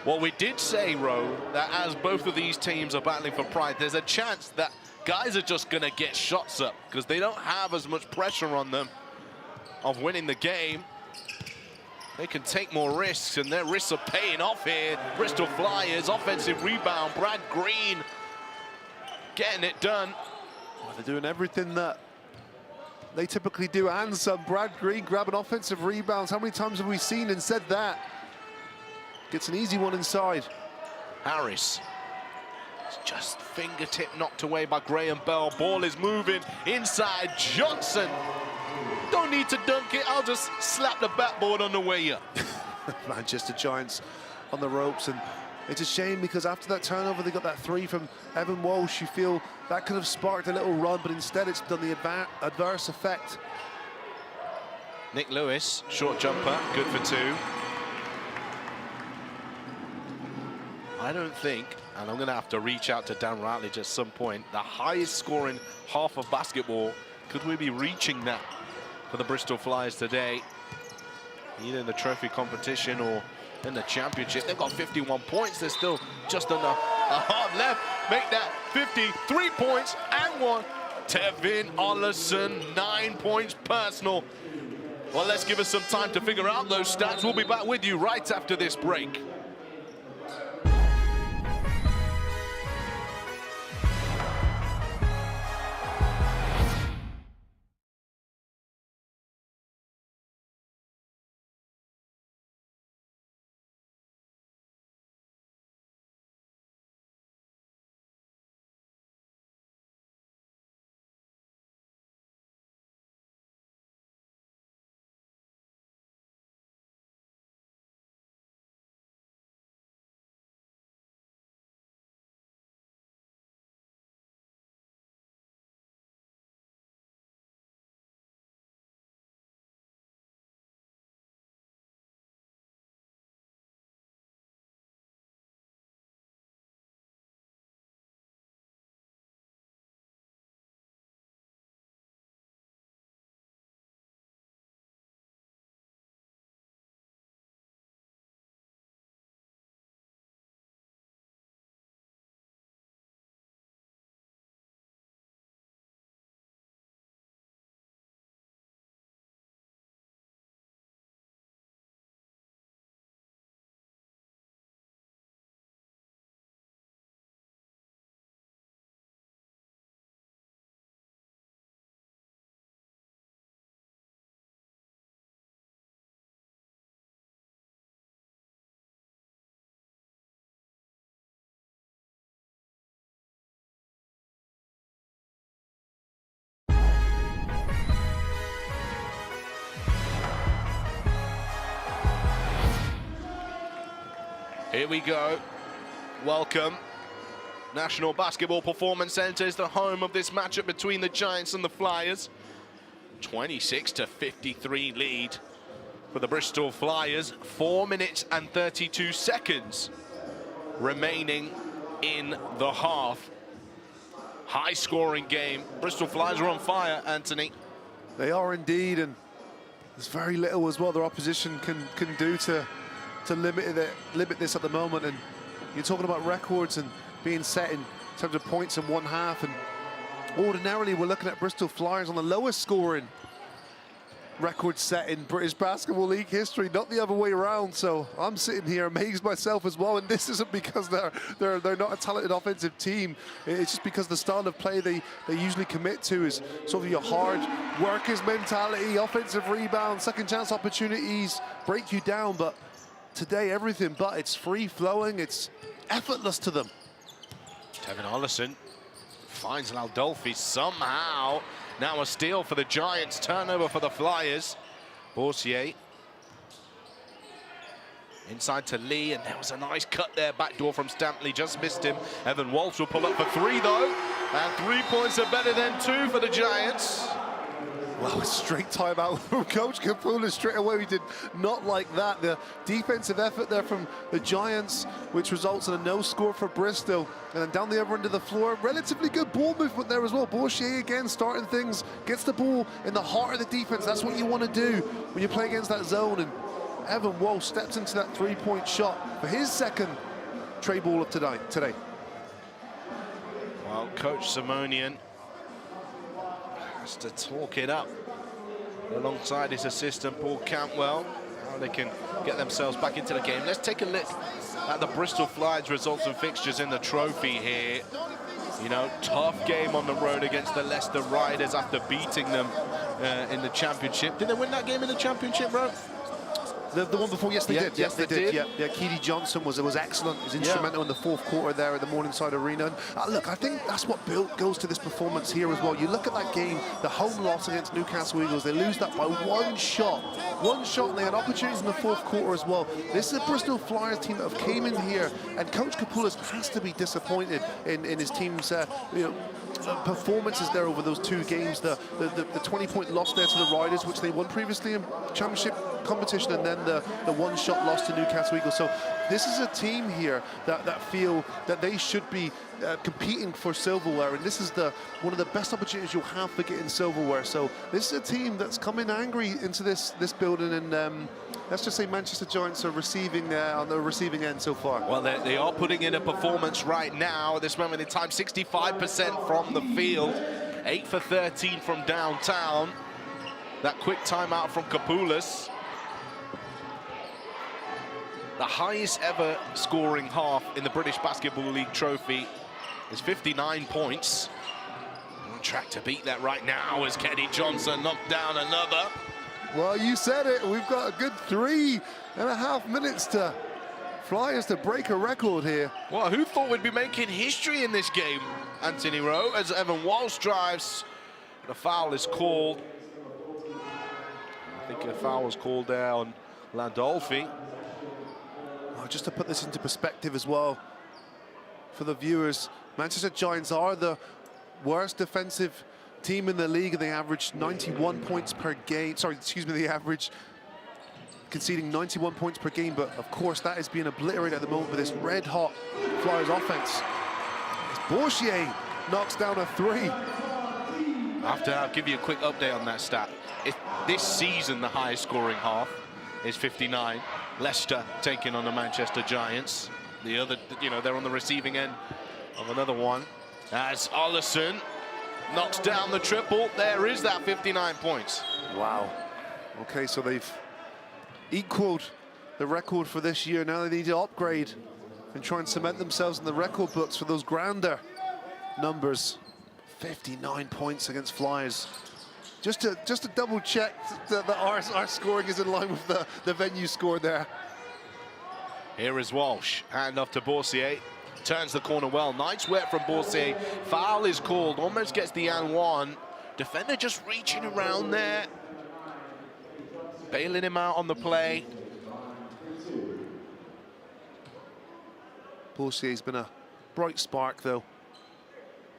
Well, we did say, Ro, that as both of these teams are battling for pride, there's a chance that guys are just going to get shots up because they don't have as much pressure on them of winning the game. They can take more risks, and their risks are paying off here. Bristol Flyers, offensive rebound. Brad Green getting it done. Well, they're doing everything that they typically do, and some. Brad Green grabbing offensive rebounds. How many times have we seen and said that? Gets an easy one inside. Harris. Just fingertip knocked away by Graham-Bell. Ball is moving inside. Johnson. Don't need to dunk it. I'll just slap the backboard on the way up. Manchester Giants on the ropes, and it's a shame because after that turnover, they got that 3 from Evan Walsh. You feel that could have sparked a little run, but instead it's done the adverse effect. Nick Lewis, short jumper, good for 2. I don't think, and I'm going to have to reach out to Dan Routledge at some point, the highest scoring half of basketball, could we be reaching that for the Bristol Flyers today? Either in the trophy competition or in the championship. They've got 51 points. There's still just under a half left. Make that 53 points and 1. Tevin Ollison, 9 points personal. Well, let's give us some time to figure out those stats. We'll be back with you right after this break. Here we go. Welcome. National Basketball Performance Center is the home of this matchup between the Giants and the Flyers. 26-53 lead for the Bristol Flyers. 4 minutes and 32 seconds remaining in the half. High scoring game. Bristol Flyers are on fire, Anthony. They are indeed, and there's very little as well their opposition can do to limit this at the moment. And you're talking about records and being set in terms of points in one half, and ordinarily we're looking at Bristol Flyers on the lowest scoring record set in British Basketball League history, not the other way around. So I'm sitting here amazed myself as well, and this isn't because they're not a talented offensive team. It's just because the style of play they usually commit to is sort of your hard workers mentality, offensive rebound, second chance opportunities, break you down. But today everything but, it's free flowing, it's effortless to them. Tevin Ollison finds Landolfi somehow. Now a steal for the Giants, turnover for the Flyers. Boursier inside to Lee, and there was a nice cut there, backdoor from Stampley, just missed him. Evan Walsh will pull up for three though, and 3 points are better than 2 for the Giants. Well, a straight timeout from Coach Kapula straight away. We did not like that. The defensive effort there from the Giants, which results in a no score for Bristol. And then down the other end of the floor, relatively good ball movement there as well. Boursier again starting things, gets the ball in the heart of the defense. That's what you want to do when you play against that zone. And Evan Walsh steps into that three-point shot for his second tray ball of today. Well, Coach Simonian has to talk it up alongside his assistant Paul Cantwell, how they can get themselves back into the game. Let's take a look at the Bristol Flyers results and fixtures in the trophy here. You know, tough game on the road against the Leicester Riders after beating them in the championship. Did they win that game in the championship, bro? The one before, yes, they did. Yes, they did. Yeah, Keedy Johnson was excellent. He was instrumental in the fourth quarter there at the Morningside Arena. And, look, I think that's what goes to this performance here as well. You look at that game, the home loss against Newcastle Eagles. They lose that by one shot. One shot, and they had opportunities in the fourth quarter as well. This is a Bristol Flyers team that have came in here, and Coach Kapoulas has to be disappointed in his team's performances there over those 2 games. The 20-point loss there to the Riders, which they won previously in championship competition, and then the one-shot loss to Newcastle Eagles. So this is a team here that feel that they should be competing for silverware, and this is one of the best opportunities you'll have for getting silverware. So this is a team that's coming angry into this building, and let's just say Manchester Giants are receiving on the receiving end so far. Well, they are putting in a performance right now at this moment in time. 65% from the field, 8 for 13 from downtown. That quick timeout from Kapoulas. The highest ever scoring half in the British Basketball League trophy is 59 points. On track to beat that right now as Kenny Johnson knocked down another. Well, you said it. We've got a good 3.5 minutes to Flyers to break a record here. Well, who thought we'd be making history in this game, Anthony Rowe, as Evan Walsh drives. The foul is called. I think a foul was called there on Landolfi. Just to put this into perspective as well for the viewers, Manchester Giants are the worst defensive team in the league, and they average 91 points per game. Sorry, excuse me, they average conceding 91 points per game, but of course that is being obliterated at the moment with this red-hot Flyers offense. As Boursier knocks down a 3. I'll give you a quick update on that stat. This season, the highest scoring half is 59. Leicester taking on the Manchester Giants. The other, they're on the receiving end of another one. As Ollison knocks down the triple, there is that 59 points. Wow. Okay, so they've equaled the record for this year. Now they need to upgrade and try and cement themselves in the record books for those grander numbers. 59 points against Flyers. Just to double check that our scoring is in line with the venue score there. Here is Walsh, hand off to Boursier, turns the corner well. Nice work from Boursier. Foul is called, almost gets the and one. Defender just reaching around there, bailing him out on the play. Bourcier's been a bright spark, though,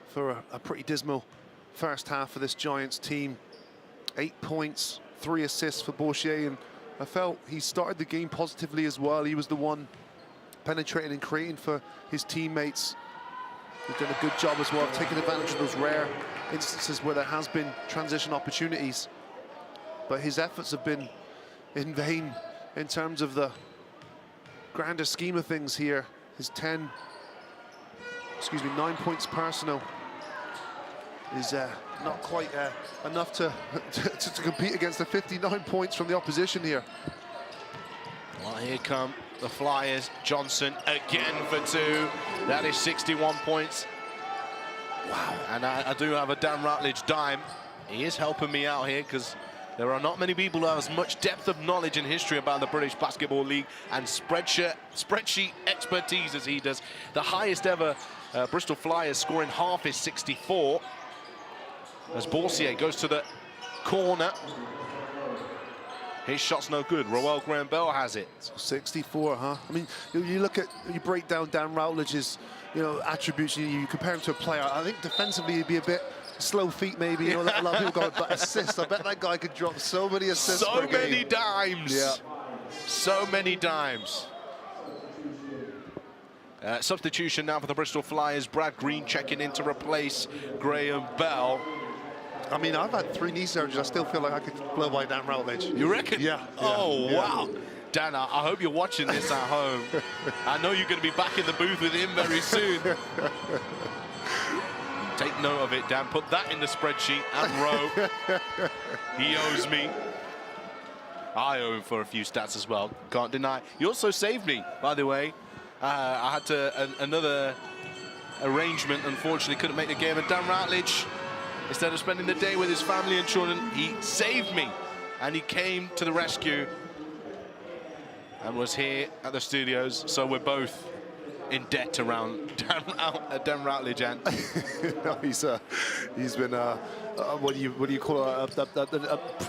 for a pretty dismal first half for this Giants team. 8 points, 3 assists for Bourchier, and I felt he started the game positively as well. He was the one penetrating and creating for his teammates. He's done a good job as well of taking advantage of those rare instances where there has been transition opportunities. But his efforts have been in vain in terms of the grander scheme of things here. His 9 points personal is not quite enough to compete against the 59 points from the opposition here. Well, here come the Flyers. Johnson again for 2. That is 61 points. Wow. And I do have a Dan Rutledge dime. He is helping me out here because there are not many people who have as much depth of knowledge and history about the British Basketball League and spreadsheet expertise as he does. The highest ever Bristol Flyers scoring half is 64. As Bourcier goes to the corner. His shot's no good. Roel Graham-Bell has it. 64, huh? I mean, you break down Dan Rutledge's, attributes. You compare him to a player. I think defensively he'd be a bit slow feet, maybe. A lot of people go, but assists. I bet that guy could drop so many assists. So many dimes. Yeah. So many dimes. Substitution now for the Bristol Flyers. Brad Green checking in to replace Graham-Bell. I mean, I've had 3 knee surgeries. I still feel like I could blow by Dan Rutledge. You reckon? Yeah. Oh, yeah. Wow. Dan, I hope you're watching this at home. I know you're going to be back in the booth with him very soon. Take note of it, Dan. Put that in the spreadsheet and row. He owes me. I owe him for a few stats as well. Can't deny. You also saved me, by the way. I had another arrangement. Unfortunately, couldn't make the game. And Dan Rutledge, instead of spending the day with his family and children, he saved me. And he came to the rescue and was here at the studios. So we're both in debt to Dan Rutledge. And no, he's been what do you call an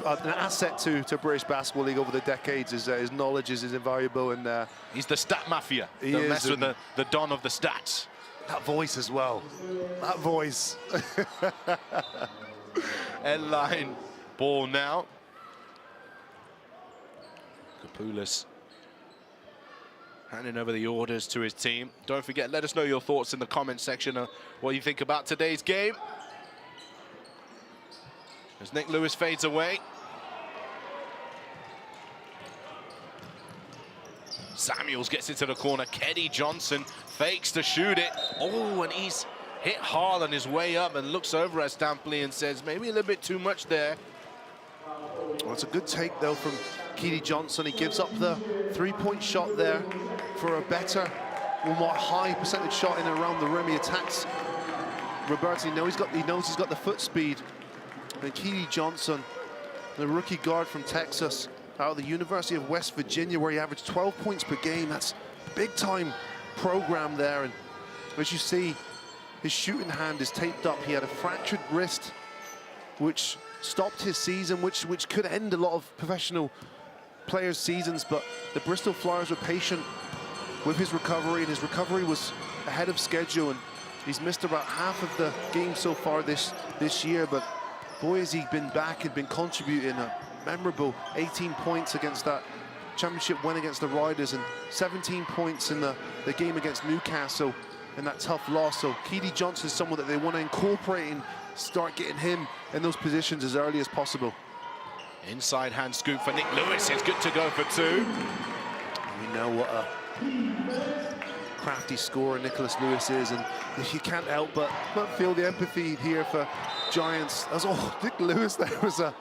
asset to British Basketball League over the decades. His knowledge is invaluable, and he's the stat mafia. He Don't is, mess with the don of the stats. That voice as well. That voice. End line ball now. Kapoulas handing over the orders to his team. Don't forget, let us know your thoughts in the comment section of what you think about today's game. As Nick Lewis fades away. Samuels gets into the corner. Kenny Johnson fakes to shoot it. Oh, and he's hit hard on his way up and looks over at Stampley and says, maybe a little bit too much there. Well, it's a good take, though, from Kenny Johnson. He gives up the 3-point shot there for a better, more high percentage shot in and around the rim. He attacks Roberto. He knows he's got the foot speed. And Kenny Johnson, the rookie guard from Texas, out of the University of West Virginia, where he averaged 12 points per game. That's a big-time program there. And as you see, his shooting hand is taped up. He had a fractured wrist, which stopped his season, which could end a lot of professional players' seasons. But the Bristol Flyers were patient with his recovery, and his recovery was ahead of schedule. And he's missed about half of the games so far this year. But boy, has he been back and been contributing. A memorable 18 points against that championship win against the Riders, and 17 points in the game against Newcastle in that tough loss. So Kenny Johnson is someone that they want to incorporate and start getting him in those positions as early as possible. Inside hand scoop for Nick Lewis. It's good to go for 2. We know what a crafty scorer Nicholas Lewis is, and you can't help but feel the empathy here for Giants. Nick Lewis, there was a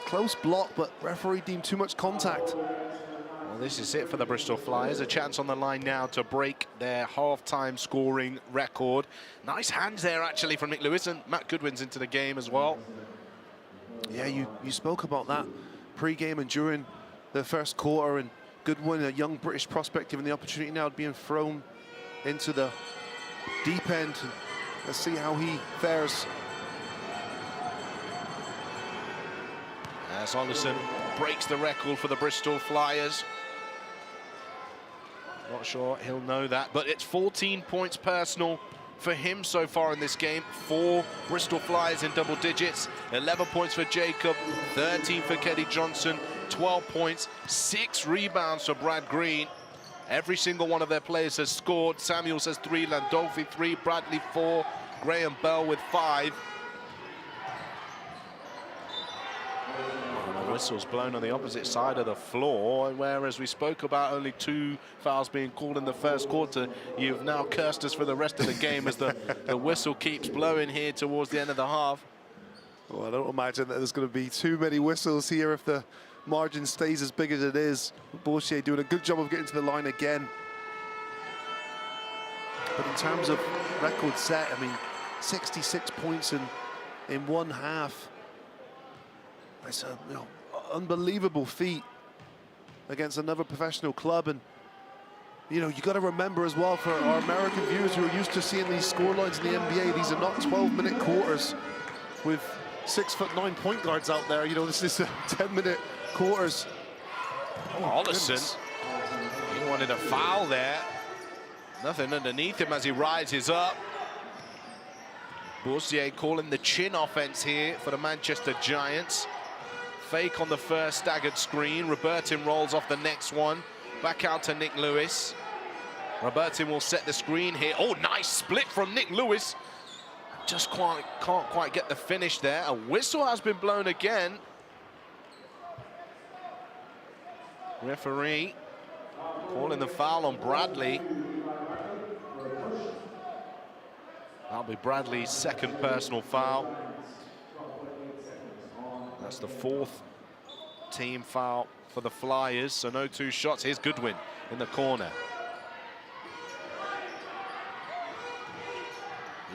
close block, but referee deemed too much contact. Well, this is it for the Bristol Flyers. A chance on the line now to break their half-time scoring record. Nice hands there, actually, from Nick Lewis, and Matt Goodwin's into the game as well. Yeah, you spoke about that pre-game and during the first quarter, and Goodwin, a young British prospect, given the opportunity now of being thrown into the deep end. Let's see how he fares. As Olison breaks the record for the Bristol Flyers. Not not sure he'll know that, but it's 14 points personal for him so far in this game. 4 Bristol Flyers in double digits, 11 points for Jacob, 13 for Keddy Johnson, 12 points, 6 rebounds for Brad Green. Every single one of their players has scored. Samuels has 3, Landolfi 3, Bradley 4, Graham Bell with 5. The whistle's blown on the opposite side of the floor, whereas we spoke about only 2 fouls being called in the first quarter. You've now cursed us for the rest of the game as the whistle keeps blowing here towards the end of the half. Well, I don't imagine that there's going to be too many whistles here if the margin stays as big as it is. Boursier doing a good job of getting to the line again. But in terms of record set, I mean, 66 points in one half. It's a unbelievable feat against another professional club. And you got to remember as well, for our American viewers who are used to seeing these scorelines in the NBA, these are not 12-minute quarters with 6'9" point guards out there. This is a 10-minute quarters. Oh, Ollison, he wanted a foul there. Nothing underneath him as he rises up. Boursier calling the chin offense here for the Manchester Giants. Fake on the first staggered screen. Robertin rolls off the next one. Back out to Nick Lewis. Robertin will set the screen here. Oh, nice split from Nick Lewis. Just can't quite get the finish there. A whistle has been blown again. Referee calling the foul on Bradley. That'll be Bradley's second personal foul. That's the 4th team foul for the Flyers, so no 2 shots. Here's Goodwin in the corner.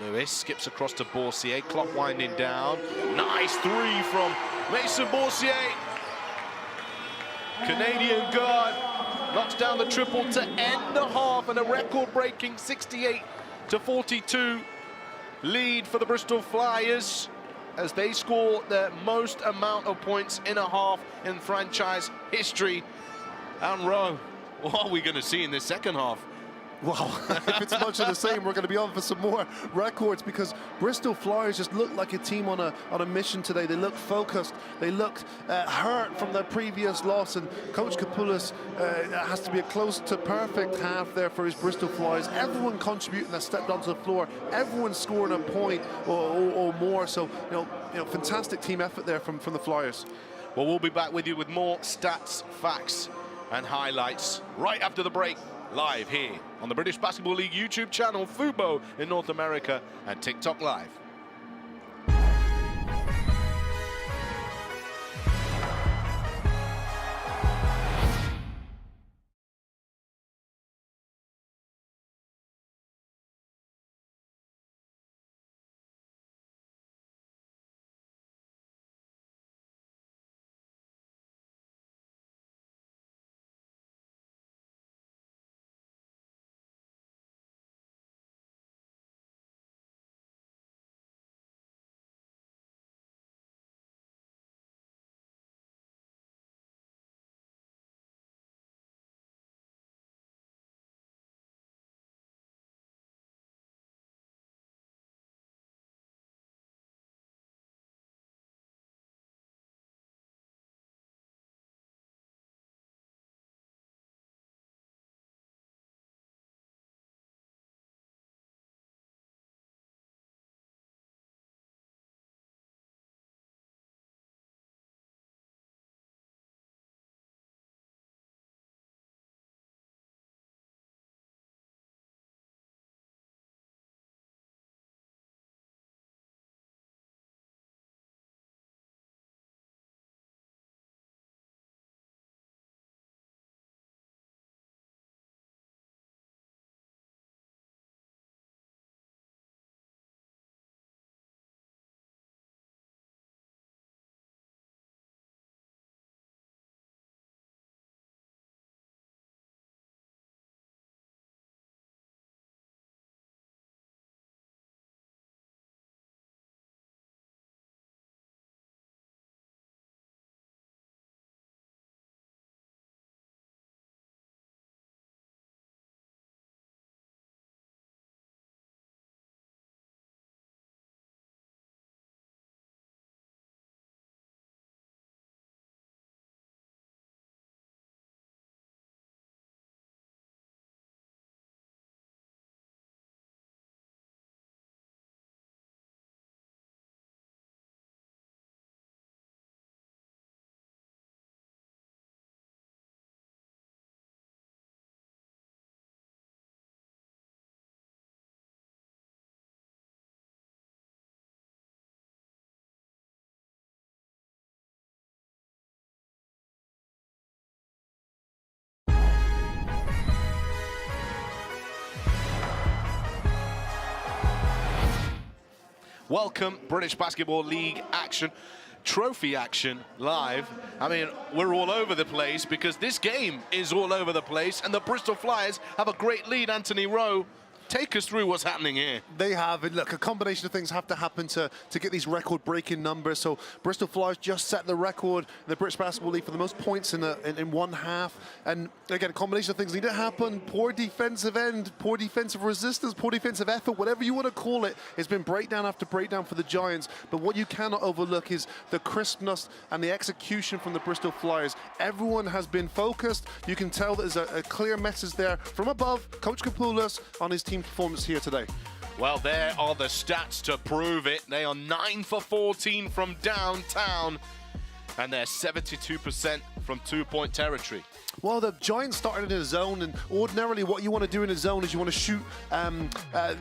Lewis skips across to Boursier, clock winding down. Nice 3 from Mason Boursier. Canadian guard knocks down the triple to end the half, and a record-breaking 68-42 lead for the Bristol Flyers as they score the most amount of points in a half in franchise history. And Rowe, what are we going to see in this second half? Well, if it's much of the same, we're going to be on for some more records, because Bristol Flyers just look like a team on a mission today. They look focused. They look hurt from their previous loss, and Coach Kapoulas has to be a close to perfect half there for his Bristol Flyers. Everyone contributing that stepped onto the floor. Everyone scoring a point or more. So, fantastic team effort there from the Flyers. Well, we'll be back with you with more stats, facts, and highlights right after the break. Live here on the British Basketball League YouTube channel, Fubo in North America, and TikTok Live. Welcome, British Basketball League action, trophy action live. I mean, we're all over the place because this game is all over the place, and the Bristol Flyers have a great lead. Anthony Rowe, take us through what's happening here. They have. And look, a combination of things have to happen to get these record-breaking numbers. So Bristol Flyers just set the record in the British Basketball League for the most points in one half. And again, a combination of things need to happen. Poor defensive end, poor defensive resistance, poor defensive effort, whatever you want to call it. It's been breakdown after breakdown for the Giants. But what you cannot overlook is the crispness and the execution from the Bristol Flyers. Everyone has been focused. You can tell there's a clear message there from above. Coach Kapoulas on his team performance here today. Well, there are the stats to prove it. They are 9 for 14 from downtown, and they're 72% from two-point territory. Well, the Giants started in a zone, and ordinarily what you want to do in a zone is you want to shoot,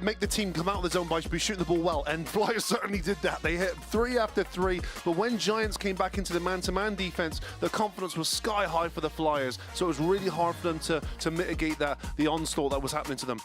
make the team come out of the zone by shooting the ball well, and Flyers certainly did that. They hit 3 after 3, but when Giants came back into the man-to-man defense, the confidence was sky high for the Flyers, so it was really hard for them to mitigate the onslaught that was happening to them.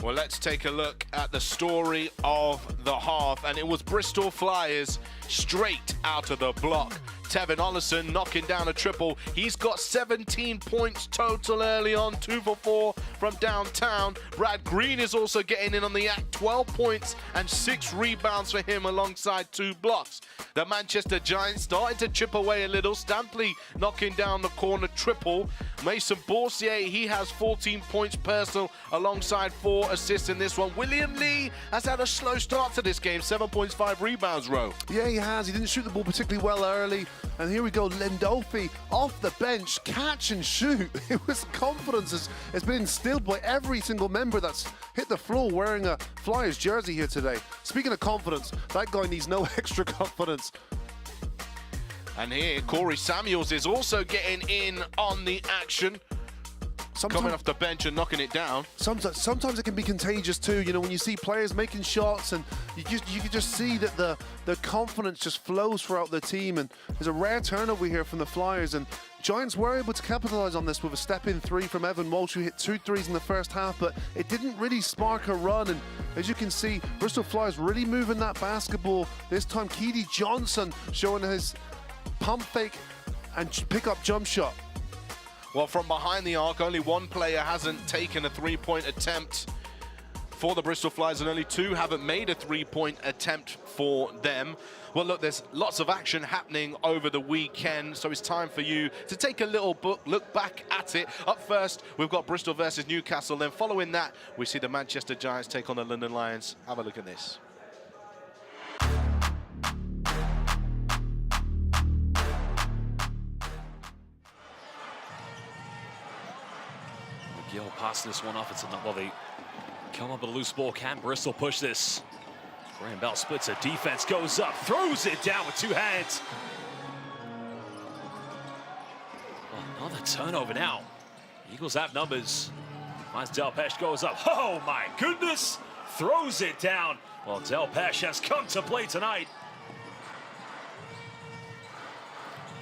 Well, let's take a look at the story of the half, and it was Bristol Flyers straight out of the block. Tevin Ollison knocking down a triple. He's got 17 points total early on, 2 for 4 from downtown. Brad Green is also getting in on the act, 12 points and 6 rebounds for him alongside 2 blocks. The Manchester Giants started to chip away a little. Stampley knocking down the corner triple. Mason Boursier, he has 14 points personal alongside 4 assists in this one. William Lee has had a slow start to this game, 7 points, 5 rebounds, Rowe. Yeah, he has. He didn't shoot the ball particularly well early. And here we go, Lindolfi off the bench, catch and shoot. It was confidence has been instilled by every single member that's hit the floor wearing a Flyers jersey here today. Speaking of confidence, that guy needs no extra confidence. And here, Corey Samuels is also getting in on the action. Coming off the bench and knocking it down. Sometimes it can be contagious too. You know, when you see players making shots, and you can just see that the confidence just flows throughout the team. And there's a rare turnover here from the Flyers, and Giants were able to capitalize on this with a step-in 3 from Evan Walsh, who hit 2 threes in the first half, but it didn't really spark a run. And as you can see, Bristol Flyers really moving that basketball. This time, Keedy Johnson showing his pump fake and pick-up jump shot. Well, from behind the arc, only 1 player hasn't taken a 3-point attempt for the Bristol Flyers, and only 2 haven't made a 3-point attempt for them. Well, look, there's lots of action happening over the weekend, so it's time for you to take a little look back at it. Up first, we've got Bristol versus Newcastle. Then following that, we see the Manchester Giants take on the London Lions. Have a look at this. Gill pass this one off. It's not, well, they come up with a loose ball. Can Bristol push this? Graham Bell splits a defense, goes up, throws it down with 2 hands. Well, another turnover now. Eagles have numbers. Finds Delpesh, goes up. Oh my goodness! Throws it down. Well, Delpesh has come to play tonight.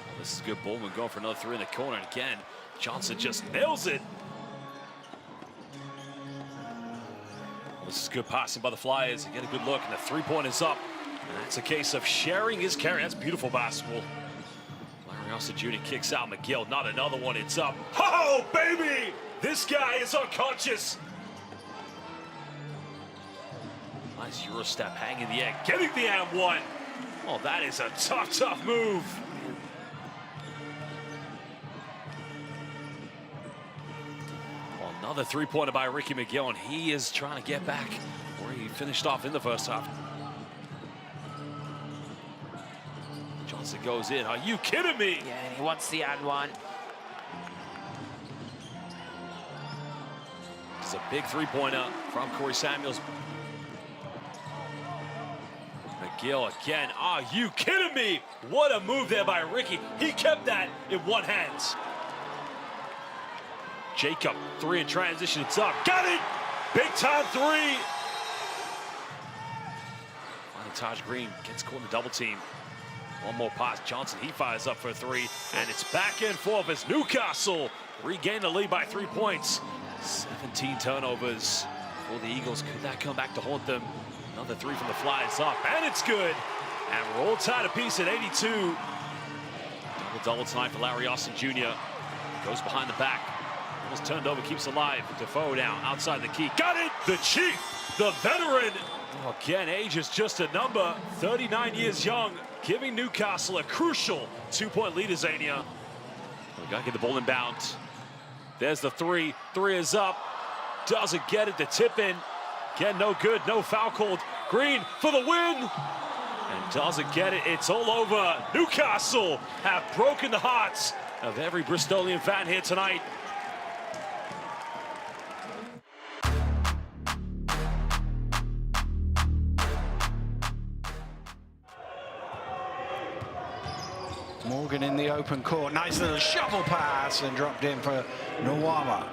Well, this is good. Bowman going for another 3 in the corner. And again, Johnson just nails it. This is good passing by the Flyers. You get a good look, and the 3-point is up. And that's a case of sharing his carry. That's beautiful basketball. Larry Austin Jr. kicks out McGill. Not another one. It's up. Oh, baby! This guy is unconscious. Nice Euro step, hanging the egg, getting the and-1. Oh, that is a tough, tough move. Another 3-pointer by Ricky McGill, and he is trying to get back where he finished off in the first half. Johnson goes in. Are you kidding me? Yeah, and he wants the and-1. It's a big 3-pointer from Corey Samuels. McGill again. Are you kidding me? What a move there by Ricky. He kept that in 1 hand. Jacob, 3 in transition, it's up. Got it! Big time 3! Finally, Taj Green gets caught in the double team. One more pass, Johnson, he fires up for a 3, and it's back and forth as Newcastle regain the lead by 3 points. 17 turnovers for the Eagles. Could that come back to haunt them Another three from the Flyers up, and it's good. And we're all tied apiece at 82. Double tonight for Larry Austin Jr. Goes behind the back. Almost turned over, keeps alive. Defoe now, outside the key. Got it! The Chief, the veteran. Oh, again, age is just a number. 39 years young, giving Newcastle a crucial 2-point lead, Zania. We gotta get the ball inbound. There's the three. Three is up. Doesn't get it. The tip in. Again, no good. No foul called. Green for the win. And doesn't get it. It's all over. Newcastle have broken the hearts of every Bristolian fan here tonight. Morgan in the open court. Nice little shovel pass and dropped in for Nwama.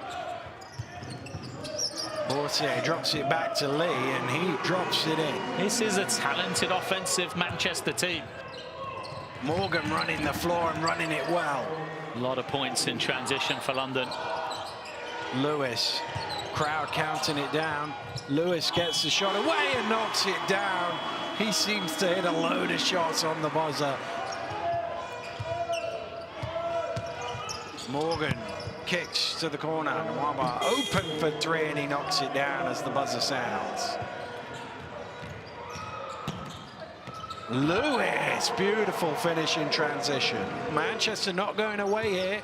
Borsier drops it back to Lee and he drops it in. This is a talented offensive Manchester team. Morgan running the floor and running it well. A lot of points in transition for London. Lewis, crowd counting it down. Lewis gets the shot away and knocks it down. He seems to hit a load of shots on the buzzer. Morgan kicks to the corner. Nwama open for three and he knocks it down as the buzzer sounds. Lewis, beautiful finish in transition. Manchester not going away here.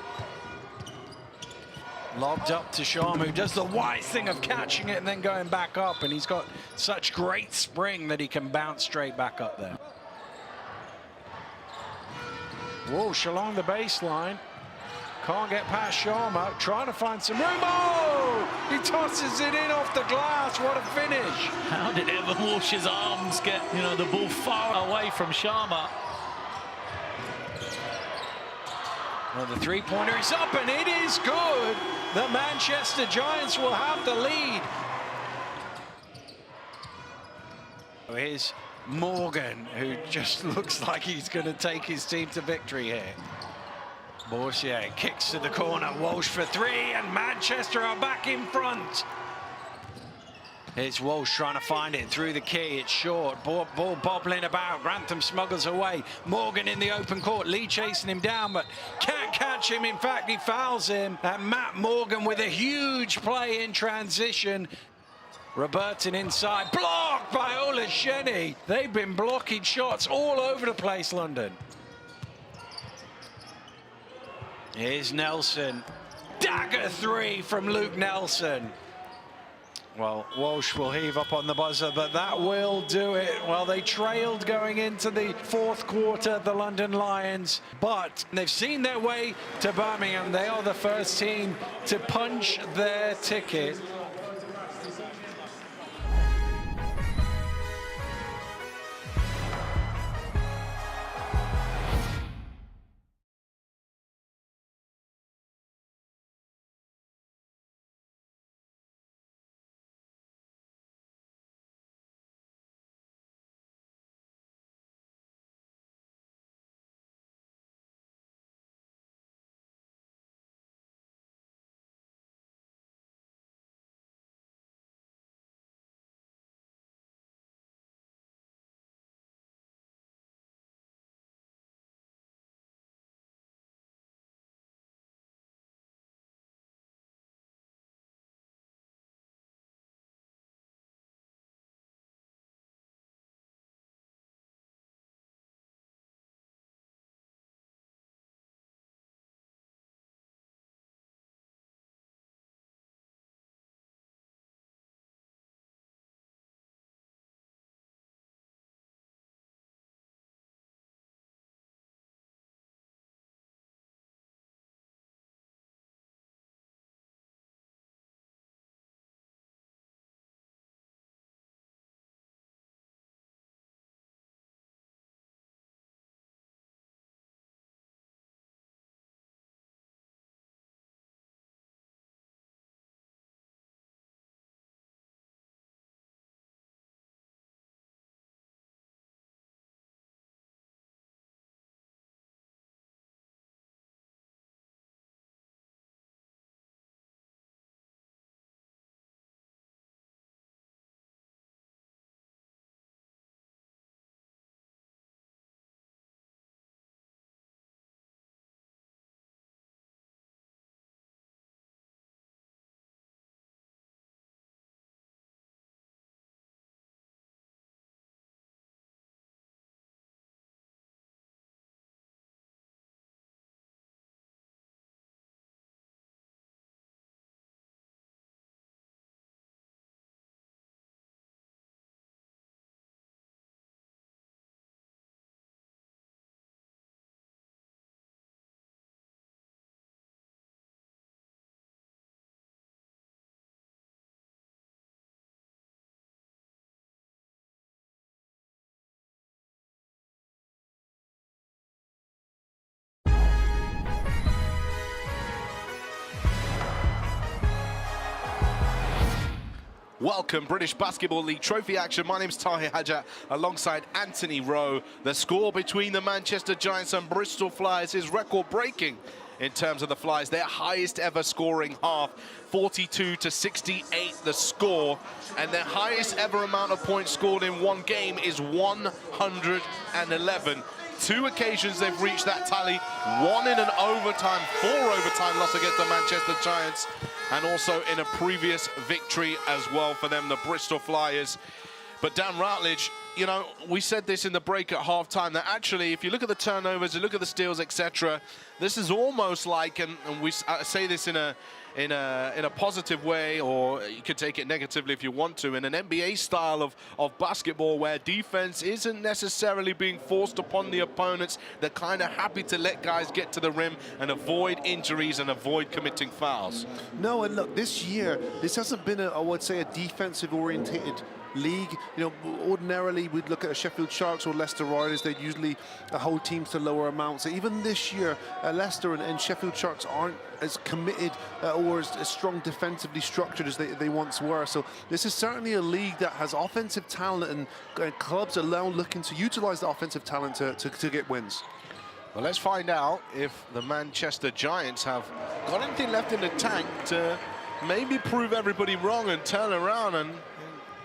Lobbed up to Sham, who does the wise thing of catching it and then going back up, and he's got such great spring that he can bounce straight back up there. Walsh along the baseline. Can't get past Sharma, trying to find some room. Oh! He tosses it in off the glass. What a finish. How did Evan Walsh's arms get, the ball far away from Sharma? Well, the three-pointer is up, and it is good. The Manchester Giants will have the lead. Here's Morgan, who just looks like he's going to take his team to victory here. Borsier kicks to the corner, Walsh for three, and Manchester are back in front. Here's Walsh trying to find it through the key. It's short. Ball bobbling about. Grantham smuggles away. Morgan in the open court. Lee chasing him down, but can't catch him. In fact, he fouls him. And Matt Morgan with a huge play in transition. Robertson inside. Blocked by Olasheni. They've been blocking shots all over the place, London. Here's Nelson. Dagger three from Luke Nelson. Well, Walsh will heave up on the buzzer, but that will do it. Well, they trailed going into the fourth quarter, the London Lions, but they've seen their way to Birmingham. They are the first team to punch their ticket. Welcome, British Basketball League trophy action. My name's Tahir Hajat alongside Anthony Rowe. The score between the Manchester Giants and Bristol Flyers is record-breaking in terms of the Flyers. Their highest ever scoring half, 42-68 the score. And their highest ever amount of points scored in one game is 111. 2 occasions they've reached that tally, one in an overtime, 4 overtime loss against the Manchester Giants, and also in a previous victory as well for them, the Bristol Flyers. But Dan Routledge, you know, we said this in the break at halftime, that actually, if you look at the turnovers, you look at the steals, etc., this is almost like, and I say this in a positive way, or you could take it negatively if you want to, in an NBA style of basketball where defense isn't necessarily being forced upon the opponents. They're kind of happy to let guys get to the rim and avoid injuries and avoid committing fouls. No, and look, this year, this hasn't been, I would say, a defensive-orientated league. You know, ordinarily we'd look at a Sheffield Sharks or Leicester Riders. They'd usually hold teams to lower amounts. Even this year, Leicester and Sheffield Sharks aren't as committed or as strong defensively structured as they once were. So this is certainly a league that has offensive talent, and clubs are now looking to utilize the offensive talent to get wins. Well, let's find out if the Manchester Giants have got anything left in the tank to maybe prove everybody wrong and turn around and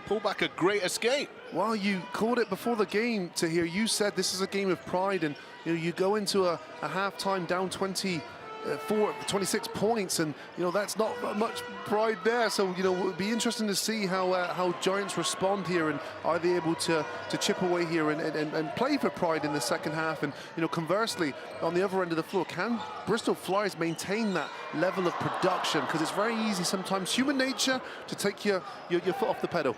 pull back a great escape. Well, you called it before the game, Tahir. You said this is a game of pride, and you know, you go into a half-time down 26 points, and you know that's not much pride there. So you know, it would be interesting to see how Giants respond here, and are they able to chip away here and play for pride in the second half. And you know, conversely, on the other end of the floor, can Bristol Flyers maintain that level of production? Because it's very easy sometimes, human nature, to take your foot off the pedal.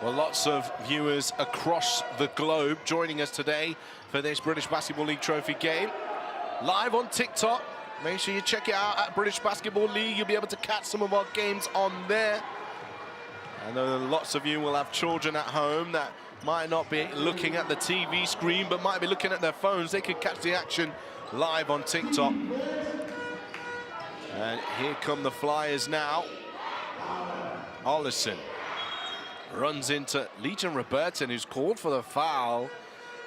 Well, lots of viewers across the globe joining us today for this British Basketball League trophy game. Live on TikTok. Make sure you check it out at British Basketball League. You'll be able to catch some of our games on there. I know lots of you will have children at home that might not be looking at the TV screen, but might be looking at their phones. They could catch the action live on TikTok. And here come the Flyers now. Ollison runs into Legion Robertson, who's called for the foul,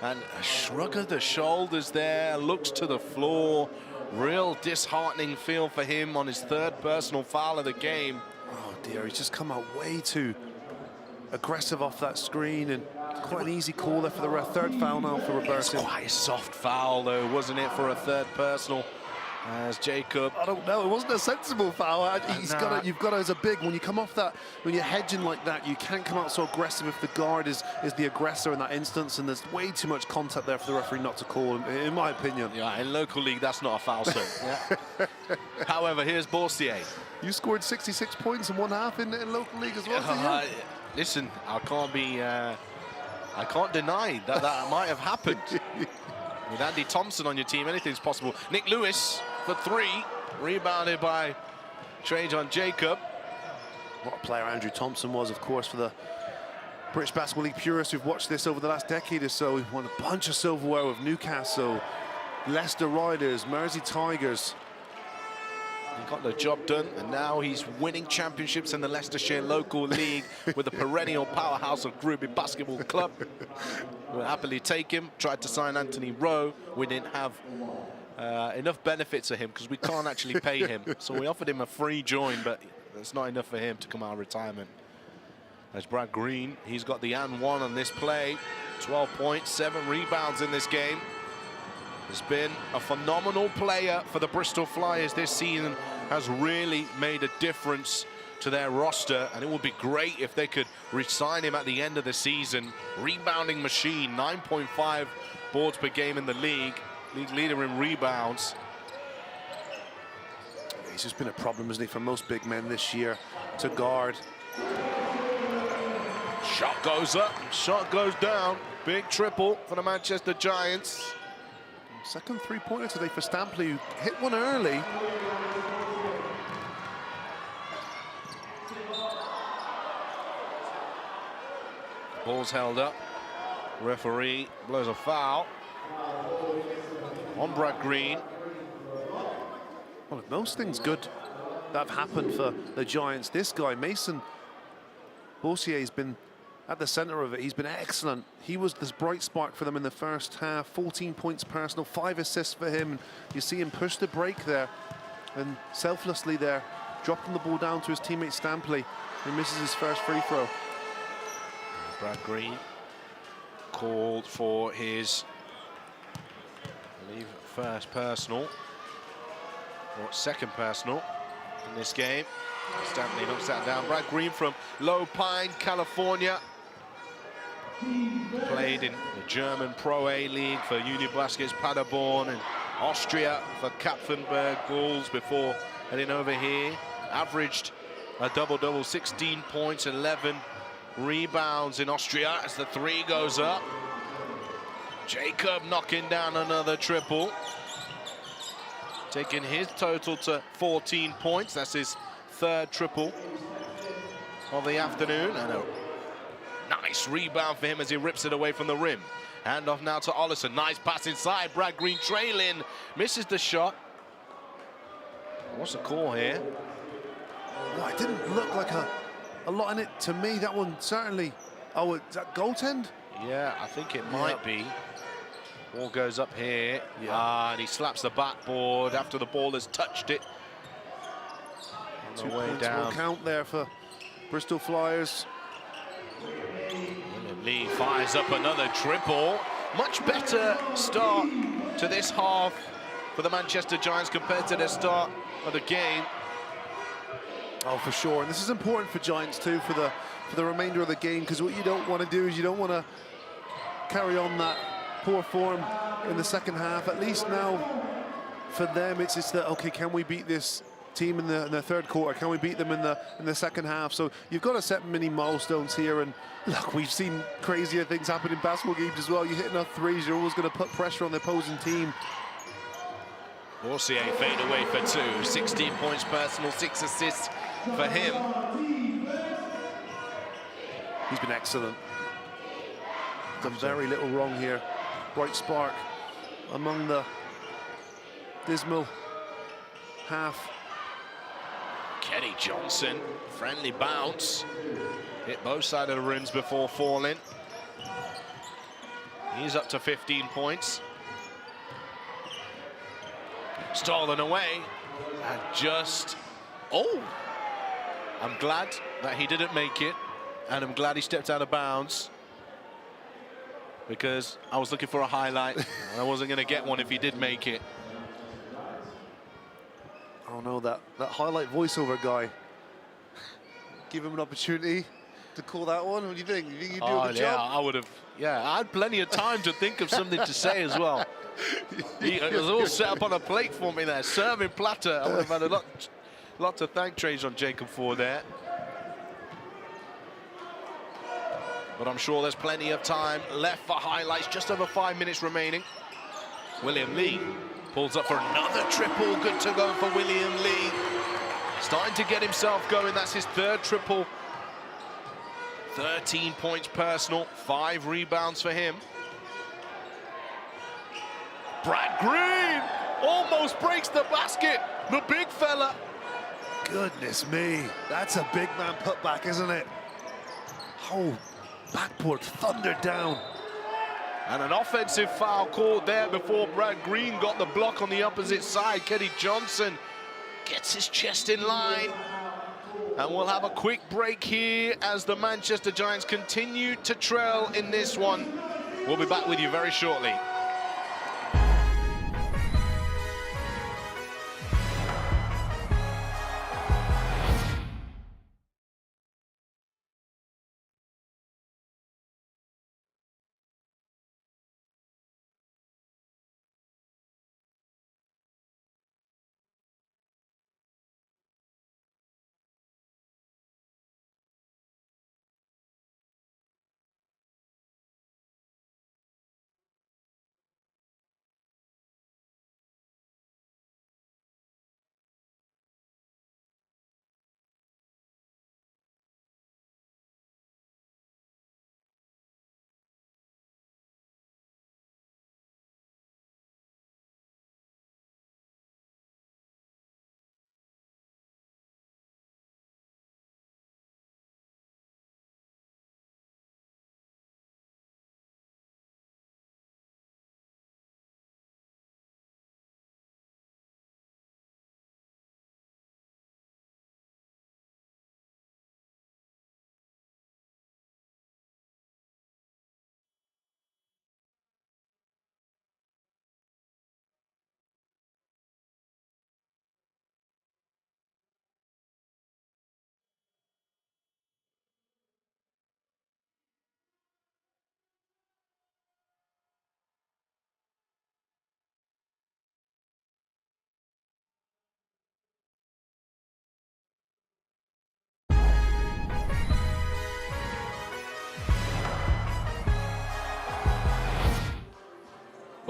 and a shrug of the shoulders there, looks to the floor. Real disheartening feel for him on his 3rd personal foul of the game. Oh dear, he's just come out way too aggressive off that screen, and quite an easy call there for the 3rd foul now for Robertson. It's quite a soft foul though, wasn't it, for a 3rd personal? As Jacob, I don't know, it wasn't a sensible foul. You've got to, as a big, when you come off that, when you're hedging like that, you can't come out so aggressive if the guard is the aggressor in that instance, and there's way too much contact there for the referee not to call, in my opinion. Yeah, in local league, that's not a foul, so. Yeah. However, here's Borsier. You scored 66 points in one half in local league as well, listen, I can't deny that might have happened. With Andy Thompson on your team, anything's possible. Nick Lewis for 3, rebounded by Trajan Jacob. What a player Andrew Thompson was, of course, for the British Basketball League purists who've watched this over the last decade or so. We've won a bunch of silverware with Newcastle, Leicester Riders, Mersey Tigers. He got the job done, and now he's winning championships in the Leicestershire local league with the perennial powerhouse of Groovy Basketball Club. We'll happily take him. Tried to sign Anthony Rowe. We didn't have enough benefits of him because we can't actually pay him. So we offered him a free join, but it's not enough for him to come out of retirement. There's Brad Green. He's got the and 1 on this play. 12 points, 7 rebounds in this game. Has been a phenomenal player for the Bristol Flyers this season, has really made a difference to their roster, and it would be great if they could re-sign him at the end of the season. Rebounding machine, 9.5 boards per game in the league leader in rebounds. He's just been a problem, isn't he, for most big men this year to guard. Shot goes up, shot goes down. Big triple for the Manchester Giants. Second 3-pointer today for Stampley, who hit one early. Ball's held up. Referee blows a foul on Brad Green. Well, if most things good that have happened for the Giants, this guy, Mason, Bossier's been at the centre of it. He's been excellent. He was this bright spark for them in the first half. 14 points personal, 5 assists for him. You see him push the break there and selflessly there, dropping the ball down to his teammate Stampley, who misses his first free throw. Brad Green called for his, I believe, first personal, or second personal in this game. Stanley knocks that down. Brad Green from Low Pine, California. Played in the German Pro A League for Union Baskets Paderborn and Austria for Kapfenberg Bulls before heading over here. Averaged a double-double, 16 points, 11 rebounds in Austria as the three goes up. Jacob knocking down another triple, taking his total to 14 points. That's his third triple of the afternoon, and a nice rebound for him as he rips it away from the rim. Hand off now to Ollison. Nice pass inside. Brad Green trailing, misses the shot. What's the call here? Well, it didn't look like a lot in it to me. That one certainly. Oh, is that goaltend? Yeah, I think it might be. Ball goes up here, and he slaps the backboard after the ball has touched it. On 2 the way points down. will count there for Bristol Flyers. William Lee fires up another triple. Much better start to this half for the Manchester Giants compared to their start of the game. Oh, for sure. And this is important for Giants too for the remainder of the game, because what you don't want to do is you don't want to carry on that poor form in the second half. At least now for them it's just that, okay, can we beat this team in the third quarter? Can we beat them in the second half? So you've got to set many milestones here, and look, we've seen crazier things happen in basketball games as well. You're hitting enough threes, you're always going to put pressure on the opposing team. Boursier fade away for two. 16 points personal, 6 assists for him. He's been excellent. Done very little wrong here. Bright spark among the dismal half. Kenny Johnson, friendly bounce. Hit both sides of the rims before falling. He's up to 15 points. Stolen away, and just, oh! I'm glad that he didn't make it, and I'm glad he stepped out of bounds, because I was looking for a highlight, and I wasn't going to get one if he did make it. Oh no, that highlight voiceover guy. Give him an opportunity to call that one. What do you think? You think you'd do a good job? I would have. Yeah, I had plenty of time to think of something to say as well. It was all set up on a plate for me there, serving platter. I would have had a lot to thank Trajan on Jacob for there. But I'm sure there's plenty of time left for highlights. Just over 5 minutes remaining. William Lee pulls up for another triple. Good to go for William Lee. Starting to get himself going. That's his third triple. 13 points personal, 5 rebounds for him. Brad Green almost breaks the basket. The big fella. Goodness me, that's a big man putback, isn't it? Oh, backboard thundered down. And an offensive foul called there before Brad Green got the block on the opposite side. Kenny Johnson gets his chest in line. And we'll have a quick break here as the Manchester Giants continue to trail in this one. We'll be back with you very shortly.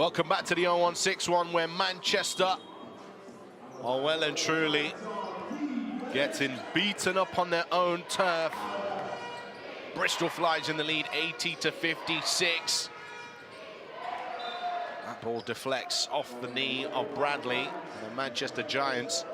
Welcome back to the 0161, where Manchester are well and truly getting beaten up on their own turf. Bristol Flyers in the lead, 80-56. That ball deflects off the knee of Bradley, and the Manchester Giants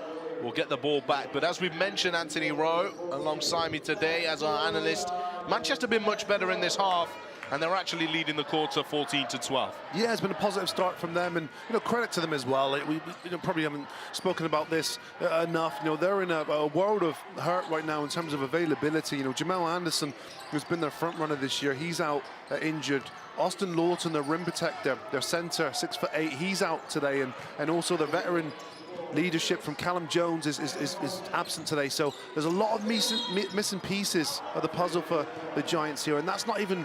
will get the ball back. But as we've mentioned, Anthony Rowe, alongside me today as our analyst, Manchester have been much better in this half, and they're actually leading the quarter 14-12. Yeah, it's been a positive start from them, and credit to them as well. We probably haven't spoken about this enough. They're in a world of hurt right now in terms of availability. Jamal Anderson, who's been their front runner this year, he's out injured. Austin Lawton, their rim protector, their centre, 6'8", he's out today, and also the veteran leadership from Callum Jones is absent today. So there's a lot of missing pieces of the puzzle for the Giants here, and that's not even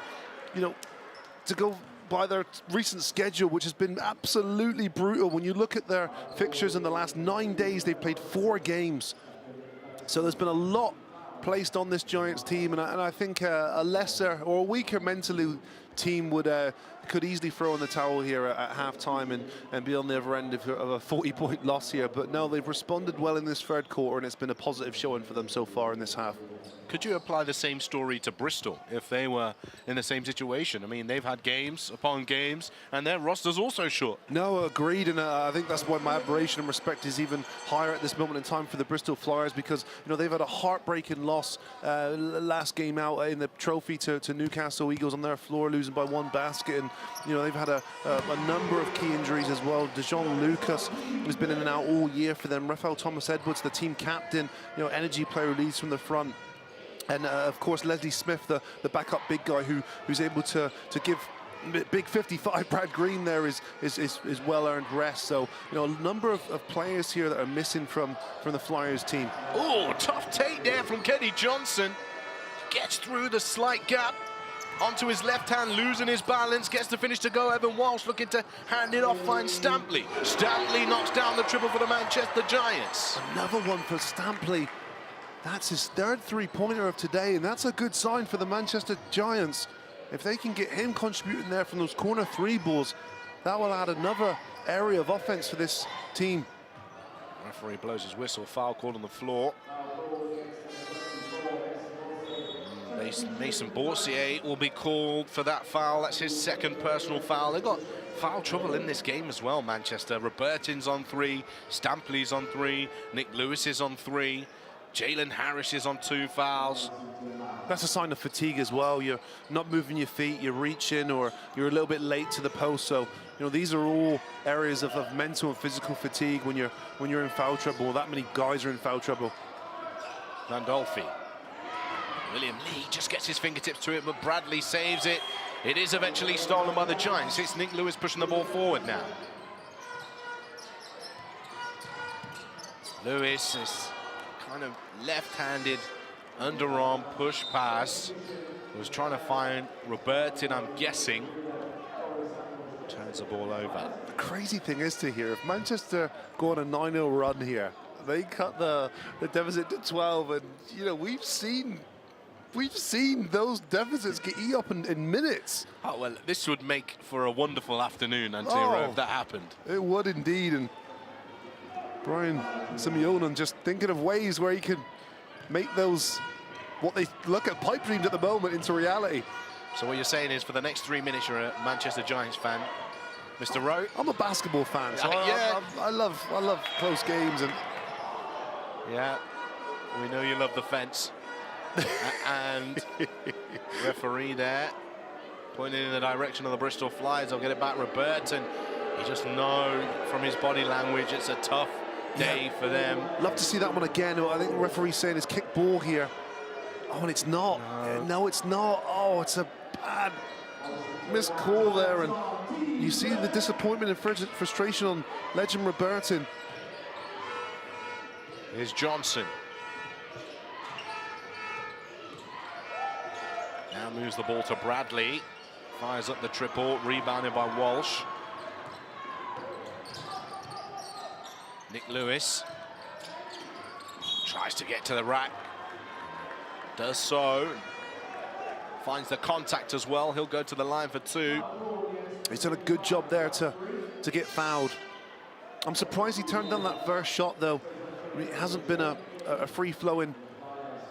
to go by their recent schedule, which has been absolutely brutal. When you look at their fixtures in the last 9 days, they've played 4 games. So there's been a lot placed on this Giants team, and I think a lesser or a weaker mentally team could easily throw in the towel here at half-time and be on the other end of a 40-point loss here. But no, they've responded well in this third quarter, and it's been a positive showing for them so far in this half. Could you apply the same story to Bristol if they were in the same situation? I mean, they've had games upon games, and their roster's also short. No, agreed, and I think that's why my admiration and respect is even higher at this moment in time for the Bristol Flyers, because they've had a heartbreaking loss last game out in the trophy to Newcastle Eagles on their floor, losing by 1 basket, and they've had a number of key injuries as well. Dejon Lucas has been in and out all year for them. Rafael Thomas-Edwards, the team captain, energy player who leads from the front. And of course, Leslie Smith, the backup big guy who's able to give big 55 Brad Green there is well-earned rest. So, a number of players here that are missing from the Flyers team. Oh, tough take there from Kenny Johnson. Gets through the slight gap onto his left hand, losing his balance, gets the finish to go. Evan Walsh looking to hand it off, finds Stampley. Stampley knocks down the triple for the Manchester Giants. Another one for Stampley. That's his 3rd three-pointer of today, and that's a good sign for the Manchester Giants. If they can get him contributing there from those corner 3 balls, that will add another area of offense for this team. Referee blows his whistle, foul called on the floor. Mason Borsier will be called for that foul. That's his 2nd personal foul. They've got foul trouble in this game as well, Manchester. Robertin's on 3, Stampley's on 3, Nick Lewis is on 3. Jalen Harris is on 2 fouls. That's a sign of fatigue as well. You're not moving your feet, you're reaching, or you're a little bit late to the post. So, these are all areas of mental and physical fatigue when you're in foul trouble. That many guys are in foul trouble. Landolfi. William Lee just gets his fingertips to it, but Bradley saves it. It is eventually stolen by the Giants. It's Nick Lewis pushing the ball forward now. Lewis is kind of left-handed underarm push pass. Was trying to find Robertin, I'm guessing. Turns the ball over. The crazy thing is to hear, if Manchester go on a 9-0 run here, they cut the deficit to 12, and we've seen those deficits get eat up in minutes. Oh, well, this would make for a wonderful afternoon, Antero, if that happened. It would indeed, and Brian Simeone just thinking of ways where he could make those, what they look at pipe dreams at the moment, into reality. So what you're saying is, for the next 3 minutes, you're a Manchester Giants fan, Mr. Rowe? I'm a basketball fan, so yeah. I love close games, and yeah, we know you love the fence. And referee there pointing in the direction of the Bristol Flyers. I'll get it back, Robertin. You just know from his body language it's a tough day for them. Love to see that one again. I think the referee's saying it's kick ball here. Oh, and it's not. No, it's not. Oh, it's a bad missed call there, and you see the disappointment and frustration on legend Robertin. Here's Johnson. Now moves the ball to Bradley. Fires up the triple, rebounded by Walsh. Nick Lewis tries to get to the rack. Does so. Finds the contact as well. He'll go to the line for 2. He's done a good job there to to get fouled. I'm surprised he turned down that first shot, though. I mean, it hasn't been a free-flowing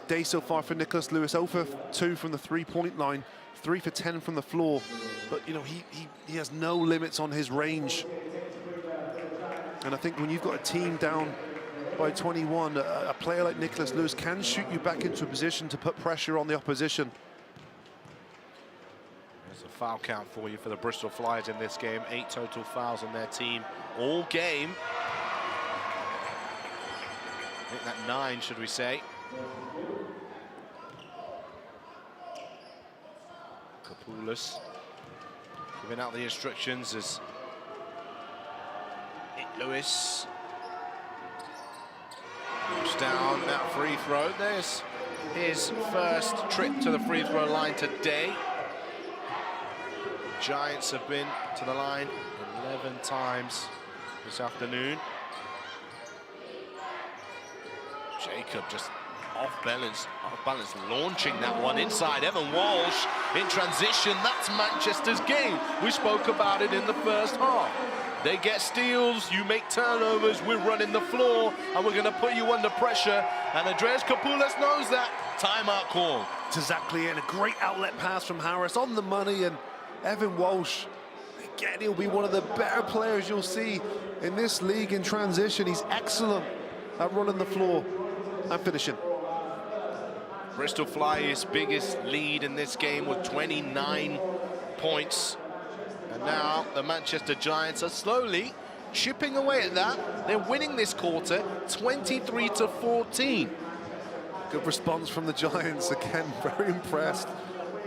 day so far for Nicholas Lewis. 0 for 2 from the three-point line, 3 for 10 from the floor. But, you know, he has no limits on his range. And I think when you've got a team down by 21, a player like Nicholas Lewis can shoot you back into a position to put pressure on the opposition. There's a foul count for you for the Bristol Flyers in this game. 8 total fouls on their team all game. I think that 9, should we say. Kapoulas giving out the instructions as Lewis moves down that free throw. There's his first trip to the free throw line today. Giants have been to the line 11 times this afternoon. Jacob just off balance, launching that one inside. Evan Walsh in transition. That's Manchester's game. We spoke about it in the first half. They get steals, you make turnovers, we're running the floor, and we're going to put you under pressure. And Andreas Kapoulas knows that. Timeout call. It's exactly it. And a great outlet pass from Harris on the money. And Evan Walsh, again, he'll be one of the better players you'll see in this league in transition. He's excellent at running the floor and finishing. Bristol Flyers' biggest lead in this game was 29 points. And now the Manchester Giants are slowly chipping away at that. They're winning this quarter 23-14. Good response from the Giants. Again, very impressed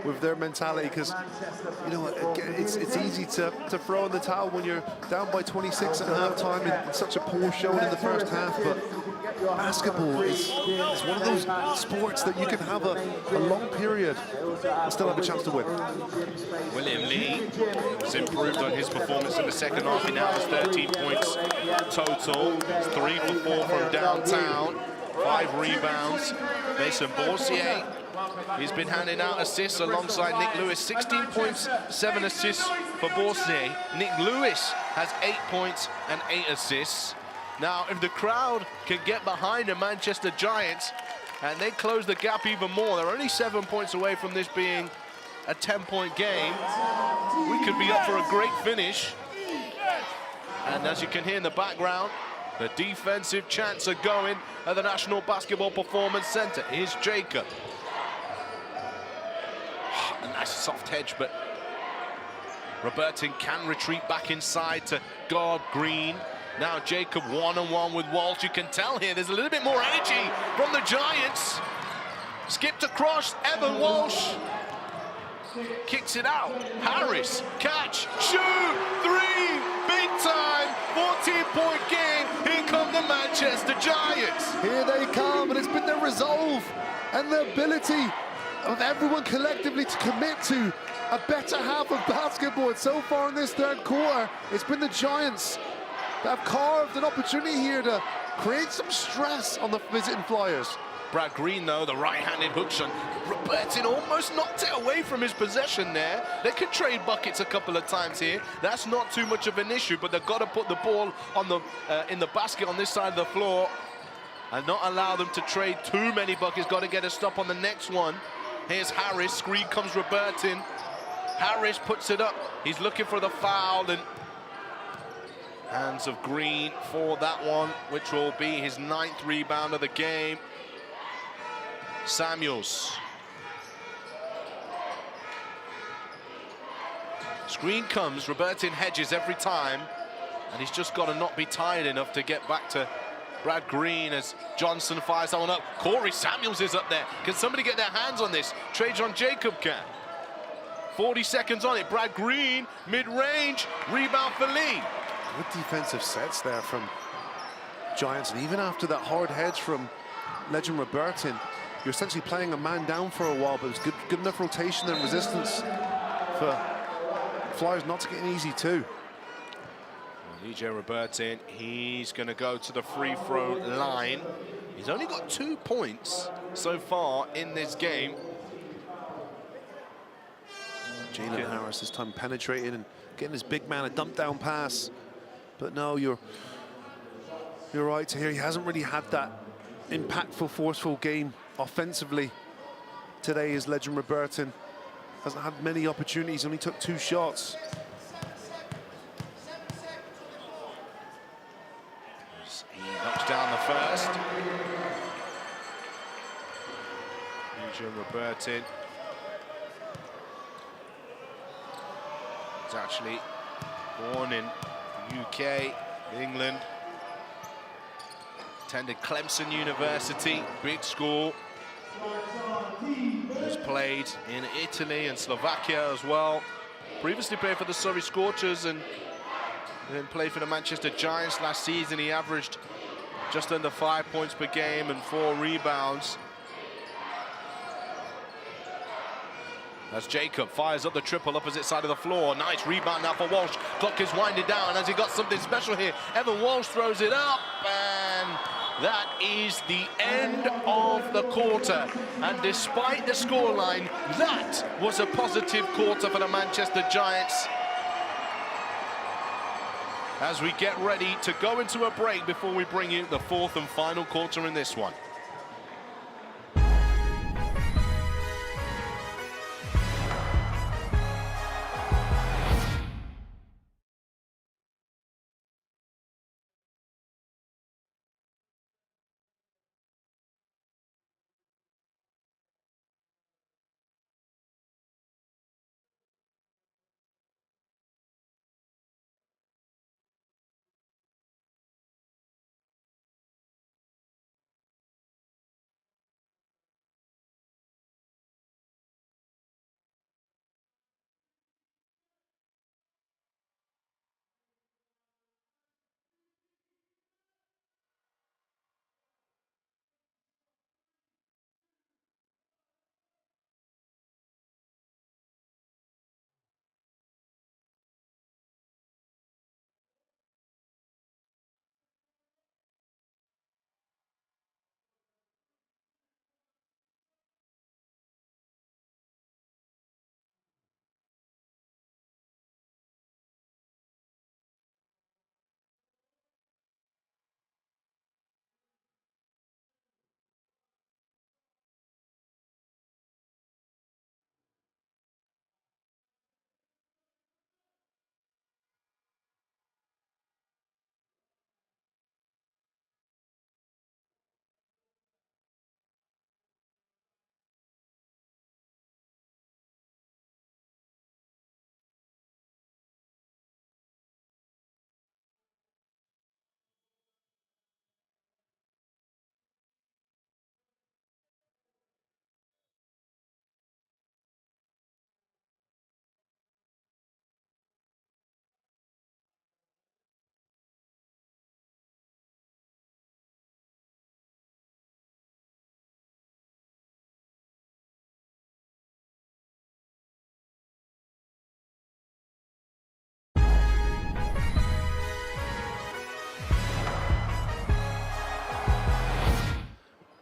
with their mentality, because, you know, it's easy to throw in the towel when you're down by 26 at halftime in such a poor showing in the first half. But basketball is one of those sports that you can have a long period and still have a chance to win. William Lee has improved on his performance in the second half. He now has 13 points total. It's 3 for 4 from downtown, 5 rebounds. Mason Boursier, he's been handing out assists alongside Nick Lewis. 16 points, 7 assists for Boursier. Nick Lewis has 8 points and 8 assists. Now, if the crowd can get behind the Manchester Giants and they close the gap even more, they're only 7 points away from this being a 10-point game. We could be up for a great finish. And as you can hear in the background, the defensive chants are going at the National Basketball Performance Center. Here's Jacob. A nice soft hedge, but Robertin can retreat back inside to guard Green. Now Jacob one-on-one with Walsh. You can tell here there's a little bit more energy from the Giants. Skipped across, Evan Walsh kicks it out. Harris, catch, shoot, 3, big time, 14-point game. Here come the Manchester Giants. Here they come, and it's been the resolve and the ability of everyone collectively to commit to a better half of basketball. And so far in this third quarter, it's been the Giants that have carved an opportunity here to create some stress on the visiting Flyers. Brad Green, though, the right-handed hook shot. Robertin almost knocked it away from his possession there. They could trade buckets a couple of times here. That's not too much of an issue, but they've got to put the ball on the in the basket on this side of the floor and not allow them to trade too many buckets. Got to get a stop on the next one. Here's Harris. Screen comes Robertin. Harris puts it up. He's looking for the foul, and hands of Green for that one, which will be his 9th rebound of the game. Samuels. Screen comes, Robertin hedges every time, and he's just got to not be tired enough to get back to Brad Green as Johnson fires someone up. Corey Samuels is up there. Can somebody get their hands on this? Trajan Jacob can. 40 seconds on it. Brad Green, mid-range, rebound for Lee. Good defensive sets there from Giants, and even after that hard hedge from legend Robertin, you're essentially playing a man down for a while, but it's good enough rotation and resistance for Flyers not to get an easy 2. DJ Robertin, he's going to go to the free throw line. He's only got 2 points so far in this game. Jalen Harris this time penetrating and getting his big man a dump down pass But no, you're right to hear he hasn't really had that impactful, forceful game offensively today. Is legend Robertin hasn't had many opportunities, only took 2 shots. He knocks down the first. Legend Robertin. He's actually born in the UK, England. Attended Clemson University, big school. Has played in Italy and Slovakia as well. Previously played for the Surrey Scorchers and then played for the Manchester Giants last season. He averaged just under 5 points per game and 4 rebounds. As Jacob fires up the triple opposite side of the floor. Nice rebound now for Walsh. Clock is winding down. Has he got something special here? Evan Walsh throws it up, and that is the end of the quarter. And despite the scoreline, that was a positive quarter for the Manchester Giants. As we get ready to go into a break before we bring you the 4th and final quarter in this one.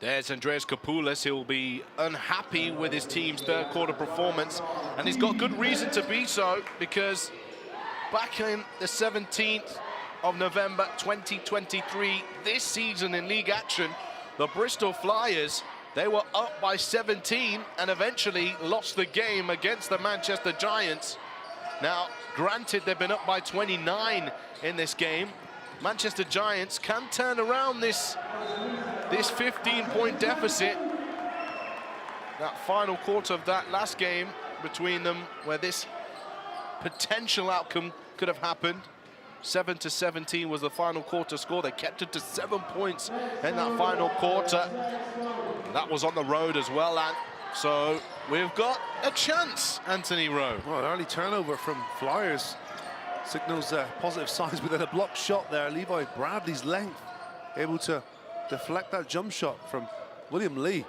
There's Andreas Kapoulas. He'll be unhappy with his team's third quarter performance, and he's got good reason to be so, because back in the 17th of November 2023, this season in league action, the Bristol Flyers, they were up by 17 and eventually lost the game against the Manchester Giants. Now, granted, they've been up by 29 in this game. Manchester Giants can turn around this 15-point deficit. That final quarter of that last game between them, where this potential outcome could have happened. 7-17 was the final quarter score. They kept it to 7 points in that final quarter. That was on the road as well, and so we've got a chance, Anthony Rowe. Well, an early turnover from Flyers signals positive signs, but then a blocked shot there. Levi Bradley's length able to deflect that jump shot from William Lee.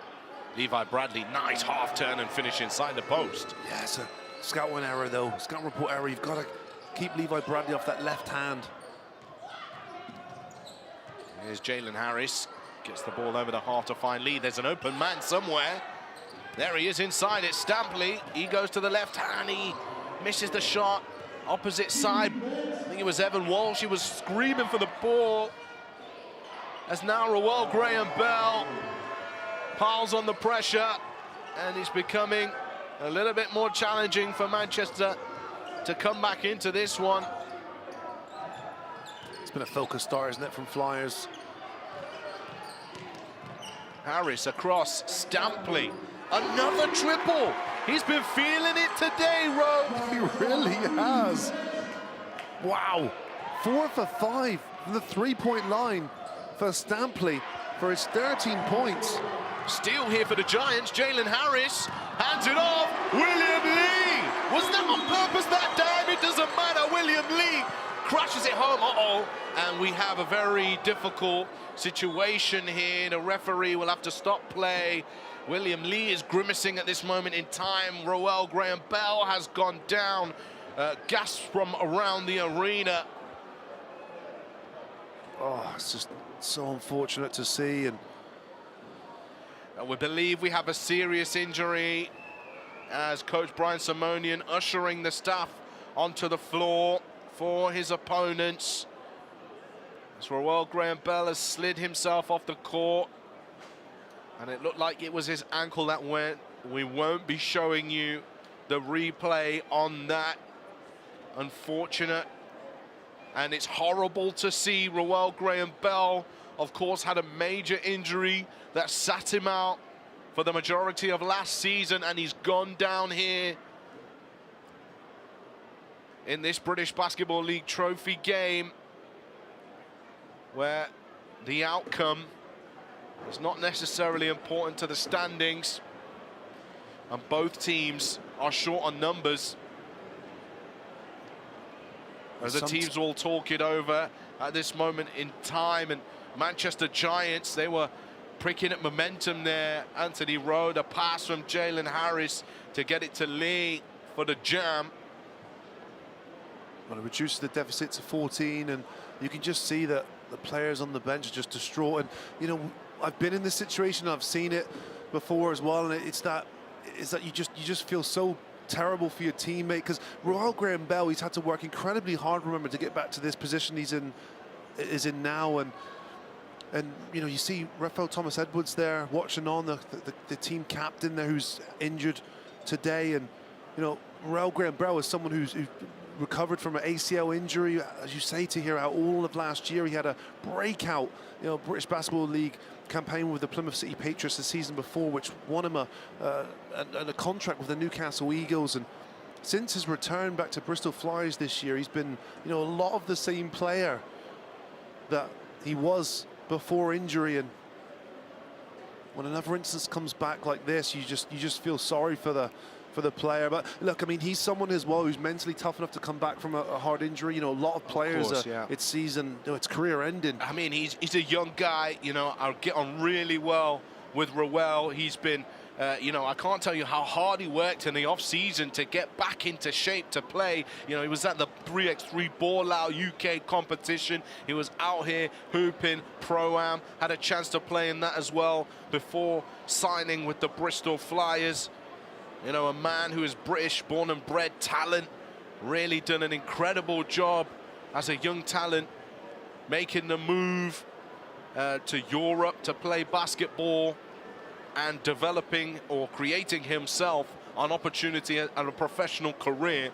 Levi Bradley, nice half turn and finish inside the post. Yeah, it's a scout one error though. Scout report error. You've got to keep Levi Bradley off that left hand. Here's Jalen Harris, gets the ball over the half to find Lee. There's an open man somewhere. There he is inside it, Stampley. He goes to the left hand, he misses the shot. Opposite side, think it was Evan Walsh. He was screaming for the ball. As now Roel Graham-Bell piles on the pressure, and it's becoming a little bit more challenging for Manchester to come back into this one. It's been a focused start, isn't it, from Flyers? Harris across, Stampley, another triple. He's been feeling it today, Ro. He really has. Wow, 4 for 5 from the three-point line for Stampley for his 13 points. Steal here for the Giants. Jalen Harris hands it off. William Lee. Was that on purpose that time? It doesn't matter. William Lee crashes it home. Uh-oh. And we have a very difficult situation here. The referee will have to stop play. William Lee is grimacing at this moment in time. Roel Graham-Bell has gone down. Gasps from around the arena. Oh, it's just so unfortunate to see. And we believe we have a serious injury as Coach Brian Simonian ushering the staff onto the floor for his opponents. As Roel Graham-Bell has slid himself off the court, and it looked like it was his ankle that went. We won't be showing you the replay on that. Unfortunate. And it's horrible to see. Roel Graham-Bell, of course, had a major injury that sat him out for the majority of last season, and he's gone down here in this British Basketball League trophy game, where the outcome is not necessarily important to the standings, and both teams are short on numbers. As the teams will talk it over at this moment in time. And Manchester Giants, they were pricking at momentum there. Anthony Rowe, a pass from Jalen Harris to get it to Lee for the jam. Well, it reduces the deficit to 14, and you can just see that the players on the bench are just distraught. And, you know, I've been in this situation, I've seen it before as well, and it's that you just feel so terrible for your teammate, because Roel Graham-Bell, he's had to work incredibly hard, remember, to get back to this position is in now, and you know, you see Raphael Thomas-Edwards there watching on, the team captain there who's injured today, and you know, Roel Graham-Bell is someone who recovered from an ACL injury, as you say, to hear out all of last year. He had a breakout, you know, British Basketball League campaign with the Plymouth City Patriots the season before, which won him a contract with the Newcastle Eagles. And since his return back to Bristol Flyers this year, he's been, you know, a lot of the same player that he was before injury. And when another instance comes back like this, you just feel sorry for the player. But look, I mean, he's someone as well who's mentally tough enough to come back from a hard injury. You know, a lot of players, it's season, you know, it's career ending. I mean, he's a young guy. You know, I'll get on really well with Roel. He's been, you know, I can't tell you how hard he worked in the off-season to get back into shape to play. You know, he was at the 3x3 Ball Out UK competition. He was out here hooping Pro-Am, had a chance to play in that as well before signing with the Bristol Flyers. You know, a man who is British, born and bred talent, really done an incredible job as a young talent, making the move to Europe to play basketball and developing or creating himself an opportunity and a professional career.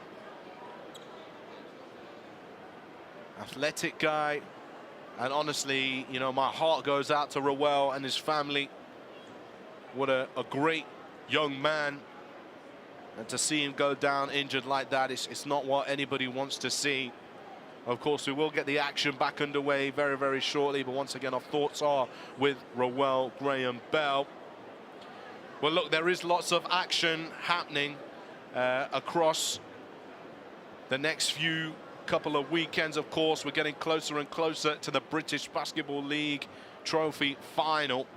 Athletic guy, and honestly, you know, my heart goes out to Roel and his family. What a great young man. And to see him go down injured like that, it's not what anybody wants to see. Of course, we will get the action back underway very, very shortly. But once again, our thoughts are with Roel Graham-Bell. Well, look, there is lots of action happening across the next few couple of weekends. Of course, we're getting closer and closer to the British Basketball League Trophy Final.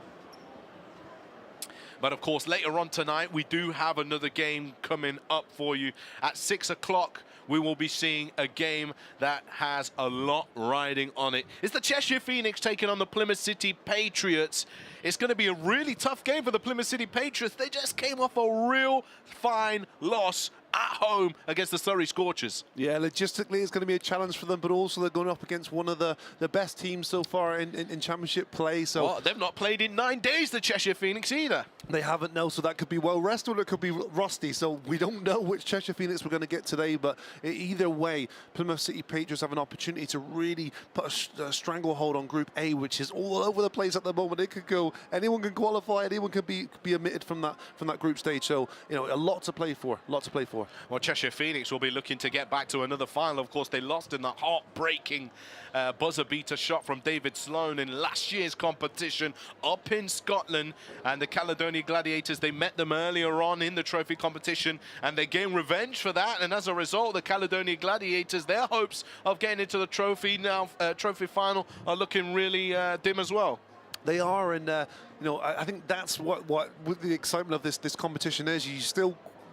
But of course, later on tonight, we do have another game coming up for you. At 6 o'clock, we will be seeing a game that has a lot riding on it. It's the Cheshire Phoenix taking on the Plymouth City Patriots. It's going to be a really tough game for the Plymouth City Patriots. They just came off a real fine loss at home against the Surrey Scorchers. Yeah, logistically it's going to be a challenge for them, but also they're going up against one of the best teams so far in championship play. So well, they've not played in 9 days, the Cheshire Phoenix, either. They haven't, no, so that could be well rested or it could be rusty. So we don't know which Cheshire Phoenix we're going to get today, but either way, Plymouth City Patriots have an opportunity to really put a stranglehold on Group A, which is all over the place at the moment. It could go, anyone can qualify, anyone can be omitted from that group stage. So, you know, a lot to play for, Well, Cheshire Phoenix will be looking to get back to another final. Of course, they lost in that heartbreaking buzzer beater shot from David Sloan in last year's competition up in Scotland, and the Caledonia Gladiators, they met them earlier on in the trophy competition and they gained revenge for that, and as a result the Caledonia Gladiators, their hopes of getting into the trophy final are looking really dim as well. They are, and you know, I think that's what the excitement of this competition is.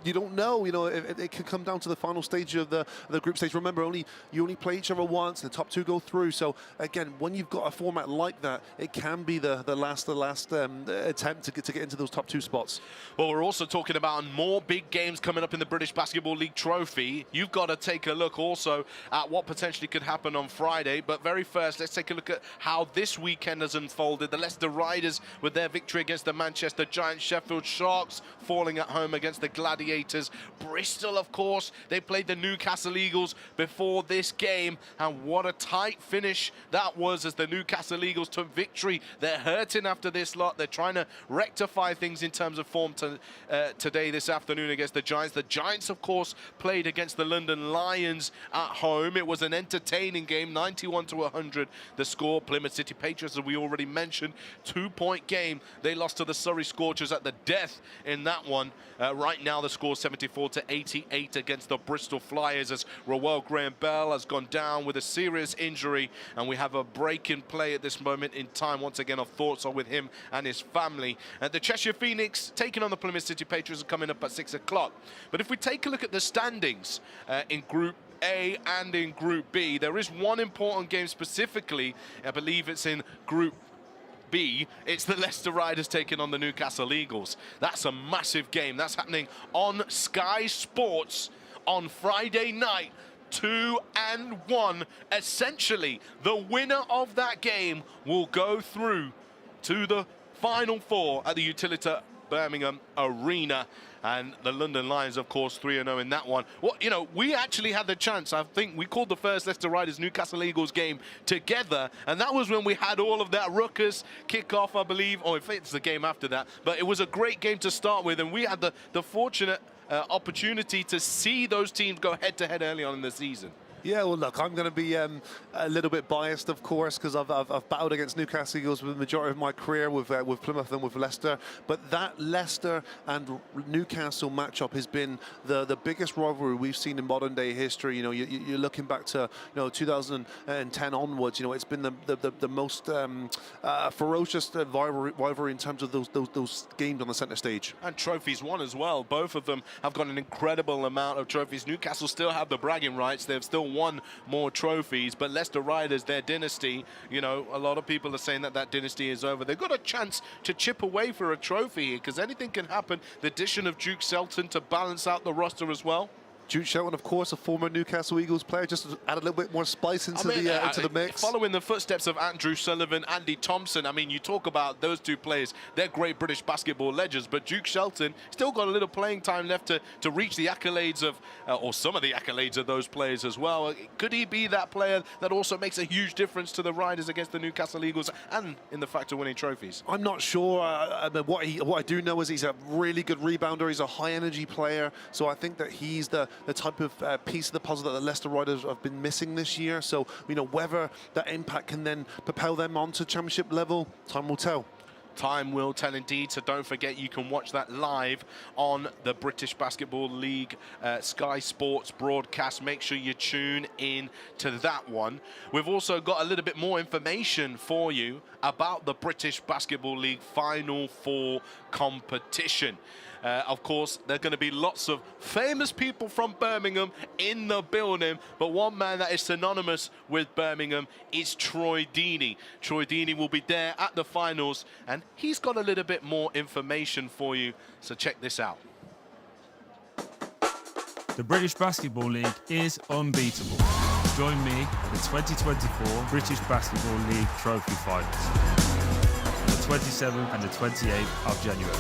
You don't know, you know, if it could come down to the final stage of the group stage. Remember, you only play each other once, and the top two go through. So again, when you've got a format like that, it can be the last attempt to get into those top two spots. Well, we're also talking about more big games coming up in the British Basketball League Trophy. You've got to take a look also at what potentially could happen on Friday. But very first, let's take a look at how this weekend has unfolded. The Leicester Riders with their victory against the Manchester Giants, Sheffield Sharks falling at home against the Gladiators. Bristol, of course, they played the Newcastle Eagles before this game, and what a tight finish that was as the Newcastle Eagles took victory. They're hurting after this lot. They're trying to rectify things in terms of form today, this afternoon, against the Giants. The Giants, of course, played against the London Lions at home. It was an entertaining game, 91-100 the score. Plymouth City Patriots, as we already mentioned, 2-point game. They lost to the Surrey Scorchers at the death in that one. Right now the score 74-88 against the Bristol Flyers, as Rowell Graham-Bell has gone down with a serious injury, and we have a break in play at this moment in time. Once again, our thoughts are with him and his family. The Cheshire Phoenix taking on the Plymouth City Patriots are coming up at 6 o'clock. But if we take a look at the standings in Group A and in Group B, there is one important game specifically. I believe it's in Group B. It's the Leicester Riders taking on the Newcastle Eagles. That's a massive game. That's happening on Sky Sports on Friday night, 2 and 1. Essentially, the winner of that game will go through to the Final Four at the Utilita Birmingham Arena. And the London Lions, of course, 3-0 in that one. Well, you know, we actually had the chance. I think we called the first Leicester Riders Newcastle Eagles game together, and that was when we had all of that ruckus kick-off, I believe, or if it's the game after that. But it was a great game to start with, and we had the fortunate opportunity to see those teams go head-to-head early on in the season. Yeah, well, look, I'm going to be a little bit biased, of course, because I've battled against Newcastle Eagles with the majority of my career with Plymouth and with Leicester. But that Leicester and Newcastle matchup has been the biggest rivalry we've seen in modern day history. You know, you're looking back to 2010 onwards. You know, it's been the most ferocious rivalry in terms of those games on the centre stage. And trophies won as well. Both of them have got an incredible amount of trophies. Newcastle still have the bragging rights. They've still won more trophies, but Leicester Riders, their dynasty, you know, a lot of people are saying that dynasty is over. They've got a chance to chip away for a trophy here, because anything can happen. The addition of Duke Shelton to balance out the roster as well. Duke Shelton, of course, a former Newcastle Eagles player, just to add a little bit more spice into the mix. Following the footsteps of Andrew Sullivan, Andy Thompson, I mean, you talk about those two players, they're great British basketball legends, but Duke Shelton still got a little playing time left to reach the accolades of, or some of the accolades of those players as well. Could he be that player that also makes a huge difference to the Riders against the Newcastle Eagles and in the fact of winning trophies? I'm not sure. What I do know is he's a really good rebounder. He's a high-energy player, so I think that he's the type of piece of the puzzle that the Leicester Riders have been missing this year. So, you know, whether that impact can then propel them onto championship level, time will tell. Time will tell indeed, so don't forget you can watch that live on the British Basketball League Sky Sports broadcast. Make sure you tune in to that one. We've also got a little bit more information for you about the British Basketball League Final Four competition. Of course, there are going to be lots of famous people from Birmingham in the building, but one man that is synonymous with Birmingham is Troy Deeney. Troy Deeney will be there at the finals, and he's got a little bit more information for you, so check this out. The British Basketball League is unbeatable. Join me for the 2024 British Basketball League Trophy Finals on the 27th and the 28th of January.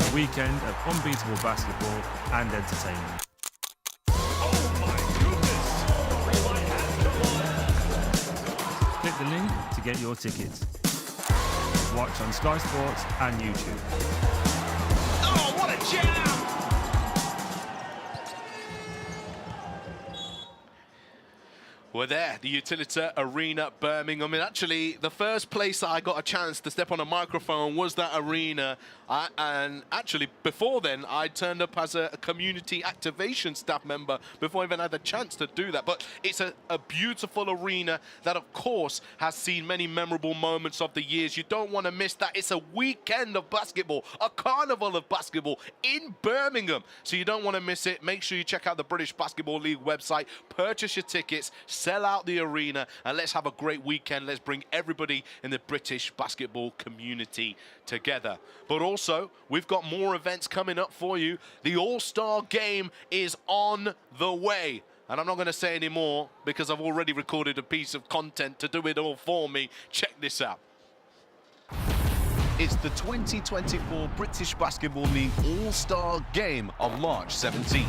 A weekend of unbeatable basketball and entertainment. Click the link to get your tickets. Watch on Sky Sports and YouTube. Oh, what a jam! We're there, the Utilita Arena, Birmingham. And actually, the first place I got a chance to step on a microphone was that arena. And actually, before then, I turned up as a community activation staff member before I even had the chance to do that. But it's a beautiful arena that, of course, has seen many memorable moments of the years. You don't want to miss that. It's a weekend of basketball, a carnival of basketball in Birmingham. So you don't want to miss it. Make sure you check out the British Basketball League website, purchase your tickets, sell out the arena, and let's have a great weekend. Let's bring everybody in the British basketball community together. But also, we've got more events coming up for you. The All-Star Game is on the way. And I'm not going to say any more because I've already recorded a piece of content to do it all for me. Check this out. It's the 2024 British Basketball League All-Star Game on March 17th.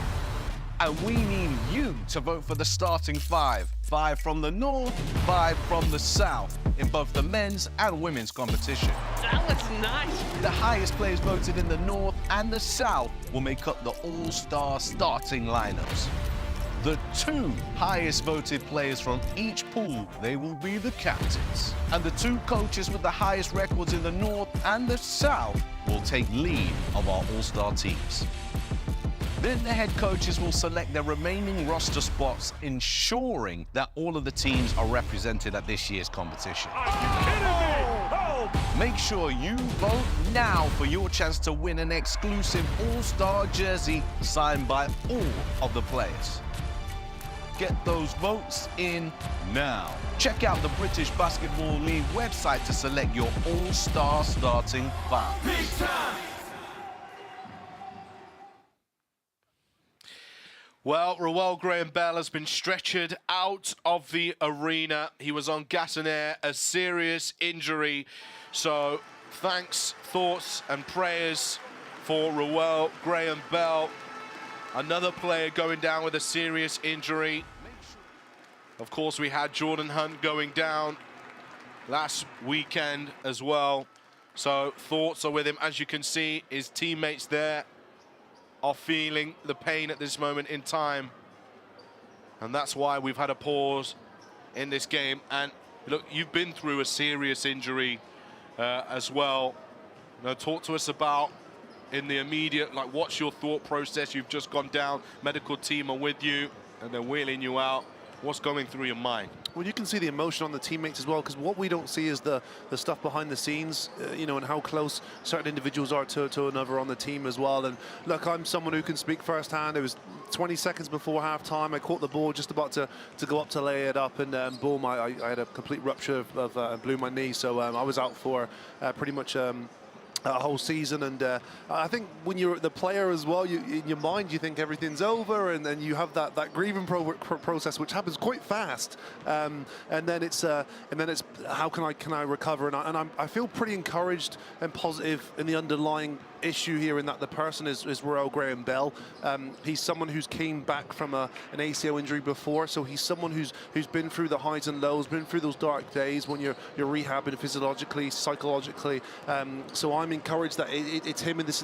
And we need you to vote for the starting 5. 5 from the north, 5 from the south, in both the men's and women's competition. That was nice. The highest players voted in the north and the south will make up the all-star starting lineups. The 2 highest voted players from each pool, they will be the captains. And the 2 coaches with the highest records in the north and the south will take lead of our all-star teams. Then the head coaches will select their remaining roster spots, ensuring that all of the teams are represented at this year's competition. Are you kidding me? Oh! Make sure you vote now for your chance to win an exclusive All-Star jersey signed by all of the players. Get those votes in now. Check out the British Basketball League website to select your All-Star starting 5. Big time. Well, Raul Graham-Bell has been stretchered out of the arena. He was on gas and air, a serious injury. So thanks, thoughts and prayers for Raul Graham-Bell. Another player going down with a serious injury. Of course, we had Jordan Hunt going down last weekend as well. So thoughts are with him. As you can see, his teammates there are feeling the pain at this moment in time. And that's why we've had a pause in this game. And look, you've been through a serious injury as well. Now, talk to us about in the immediate, like, what's your thought process? You've just gone down, medical team are with you, and they're wheeling you out. What's going through your mind? Well, you can see the emotion on the teammates as well, because what we don't see is the stuff behind the scenes, you know, and how close certain individuals are to another on the team as well. And look, I'm someone who can speak firsthand. It was 20 seconds before halftime. I caught the ball just about to go up to lay it up, and boom, I had a complete rupture of blew my knee. So I was out for pretty much a whole season. And I think when you're the player as well, in your mind you think everything's over, and then you have that grieving process, which happens quite fast, and then it's how can I recover, and I feel pretty encouraged and positive in the underlying issue here, in that the person is Raul Graham-Bell. He's someone who's came back from an ACL injury before, so he's someone who's been through the highs and lows, been through those dark days when you're rehabbing physiologically, psychologically. So I'm encouraged that it's him in this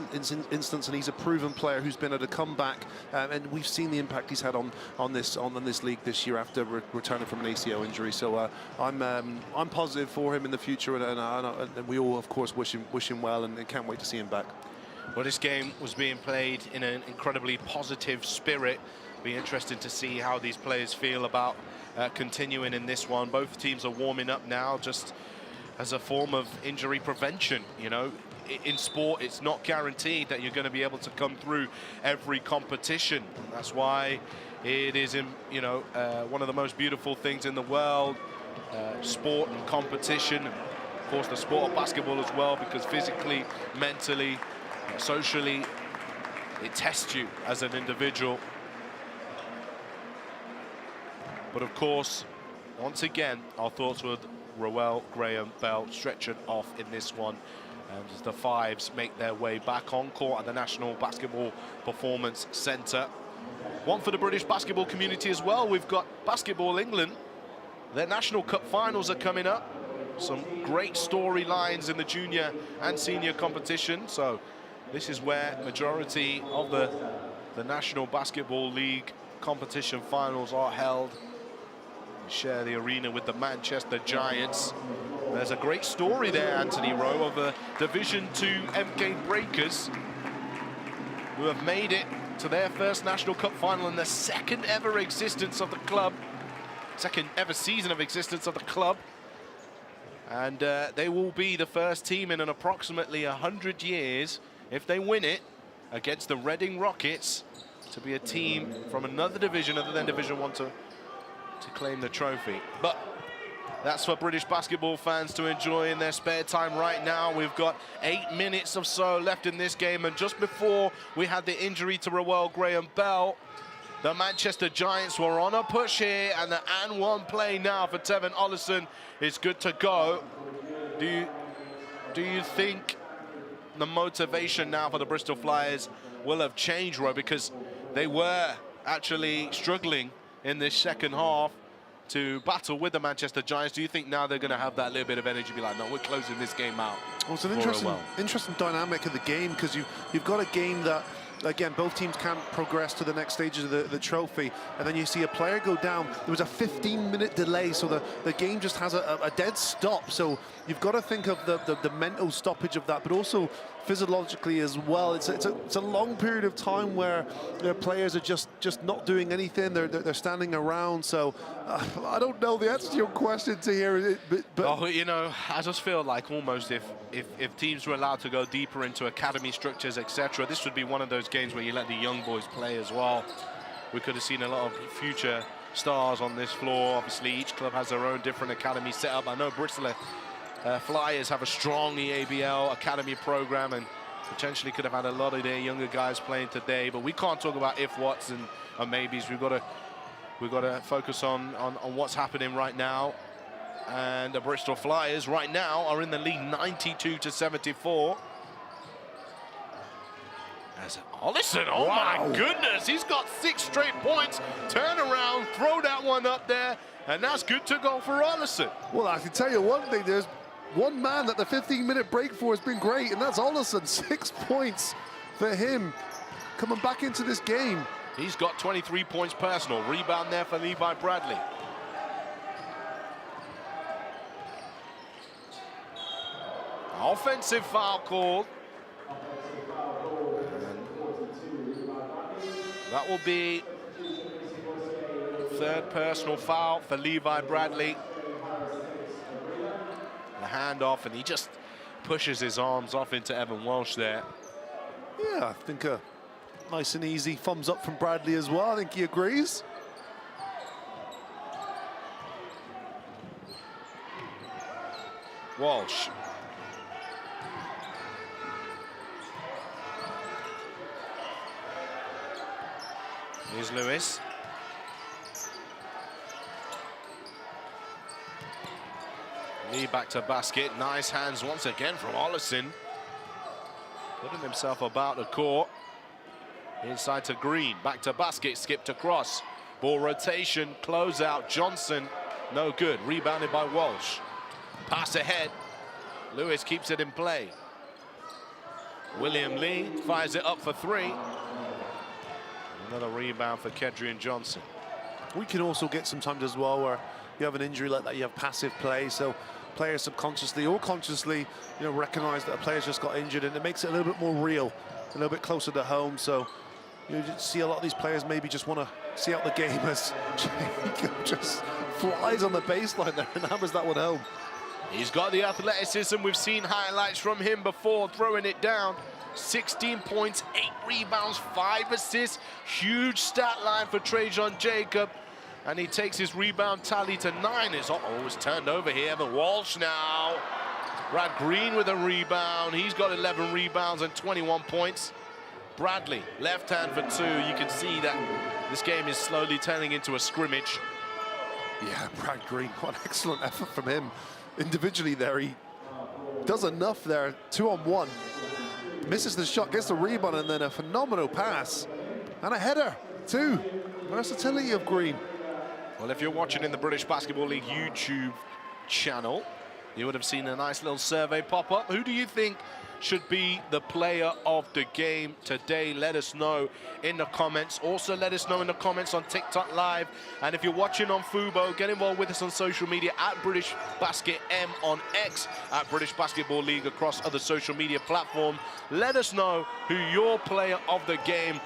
instance, and he's a proven player who's been able to come back, and we've seen the impact he's had on this league this year after returning from an ACL injury. So I'm positive for him in the future, and we all of course wish him well, and can't wait to see him back. Well, this game was being played in an incredibly positive spirit. Be interesting to see how these players feel about continuing in this one. Both teams are warming up now, just as a form of injury prevention. You know, in sport, it's not guaranteed that you're going to be able to come through every competition. That's why it is, you know, one of the most beautiful things in the world, sport and competition. Of course, the sport of basketball as well, because physically, mentally, socially, it tests you as an individual. But of course, once again, our thoughts with Rowell Graham-Bell stretching off in this one. And as the Fives make their way back on court at the National Basketball Performance Centre. One for the British basketball community as well. We've got Basketball England. Their National Cup finals are coming up. Some great storylines in the junior and senior competition. So this is where majority of the National Basketball League competition finals are held. We share the arena with the Manchester Giants. There's a great story there, Anthony Rowe, of the Division 2 MK Breakers, who have made it to their first National Cup final in the second ever existence of the club. Second ever season of existence of the club. And they will be the first team in an approximately 100 years, if they win it, against the Reading Rockets, to be a team from another division other than Division 1 to claim the trophy. But that's for British basketball fans to enjoy in their spare time right now. We've got 8 minutes or so left in this game, and just before we had the injury to Rowell Graham-Bell, the Manchester Giants were on a push here, and the and one play now for Tevin Ollison is good to go. Do you think the motivation now for the Bristol Flyers will have changed, Roy? Because they were actually struggling in this second half to battle with the Manchester Giants. Do you think now they're going to have that little bit of energy, be like, no, we're closing this game out? Well, it's an interesting dynamic of the game, because you've got a game that, again, both teams can't progress to the next stages of the trophy, and then you see a player go down. There was a 15-minute delay, so the game just has a dead stop. So you've got to think of the mental stoppage of that, but also physiologically as well. It's a long period of time where their players are just not doing anything. They're standing around. So I don't know the answer to your question to here, but oh, you know, I just feel like almost if teams were allowed to go deeper into academy structures, etc., this would be one of those games where you let the young boys play as well. We could have seen a lot of future stars on this floor. Obviously, each club has their own different academy setup. I know Bristol Flyers have a strong EABL academy program and potentially could have had a lot of their younger guys playing today, but we can't talk about if, whats and maybes. We've got to focus on what's happening right now. And the Bristol Flyers right now are in the lead 92-74. As Ollison, oh my goodness, he's got 6 straight points. Turn around, throw that one up there, and that's good to go for Ollison. Well, I can tell you one thing, there's one man that the 15-minute break for has been great, and that's Ollison. 6 points for him coming back into this game. He's got 23 points personal. Rebound there for Levi Bradley. Offensive foul called. That will be 3rd personal foul for Levi Bradley. The handoff, and he just pushes his arms off into Evan Walsh there. Yeah, I think a nice and easy thumbs up from Bradley as well. I think he agrees. Walsh. Here's Lewis. Lee back to basket. Nice hands once again from Ollison. Putting himself about the court. Inside to Green. Back to basket. Skipped across. Ball rotation. Closeout. Johnson. No good. Rebounded by Walsh. Pass ahead. Lewis keeps it in play. William Lee fires it up for 3. Another rebound for Kedrian Johnson. We can also get sometimes as well where you have an injury like that, you have passive play, so players subconsciously or consciously, you know, recognize that a player's just got injured, and it makes it a little bit more real, a little bit closer to home. So you see a lot of these players maybe just want to see out the game as Jacob just flies on the baseline there and hammers that one home. He's got the athleticism. We've seen highlights from him before, throwing it down. 16 points, 8 rebounds, 5 assists. Huge stat line for Trajan Jacob. And he takes his rebound tally to 9. It's always turned over here. Evan Walsh now. Brad Green with a rebound. He's got 11 rebounds and 21 points. Bradley, left hand for 2. You can see that this game is slowly turning into a scrimmage. Yeah, Brad Green, what an excellent effort from him. Individually there, he does enough there, 2-on-1. Misses the shot, gets the rebound, and then a phenomenal pass. And a header, too. Versatility of Green. Well, if you're watching in the British Basketball League YouTube channel, you would have seen a nice little survey pop up. Who do you think should be the player of the game today? Let us know in the comments. Also, let us know in the comments on TikTok Live. And if you're watching on Fubo, get involved with us on social media at British Basket M on X, at British Basketball League across other social media platforms. Let us know who your player of the game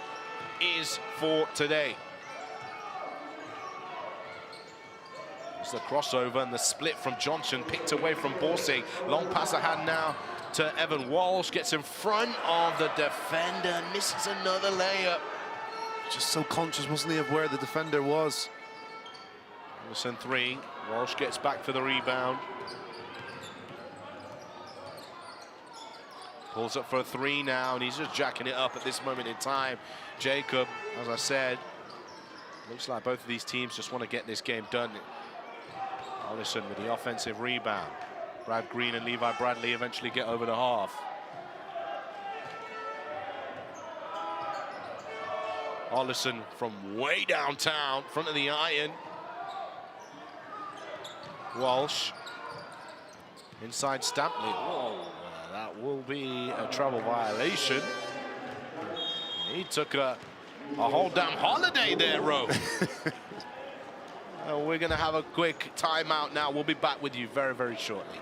is for today. It's the crossover and the split from Johnson, picked away from Borsig. Long pass ahead now to Evan Walsh, gets in front of the defender and misses another layup. Just so conscious, wasn't he, of where the defender was. Anderson 3, Walsh gets back for the rebound. Pulls up for a 3 now, and he's just jacking it up at this moment in time. Jacob, as I said, looks like both of these teams just want to get this game done. Allison with the offensive rebound. Brad Green and Levi Bradley eventually get over the half. Allison from way downtown, front of the iron. Walsh inside Stampley. Whoa, that will be a travel violation. He took a whole damn holiday there, Ro. We're going to have a quick timeout now. We'll be back with you very, very shortly.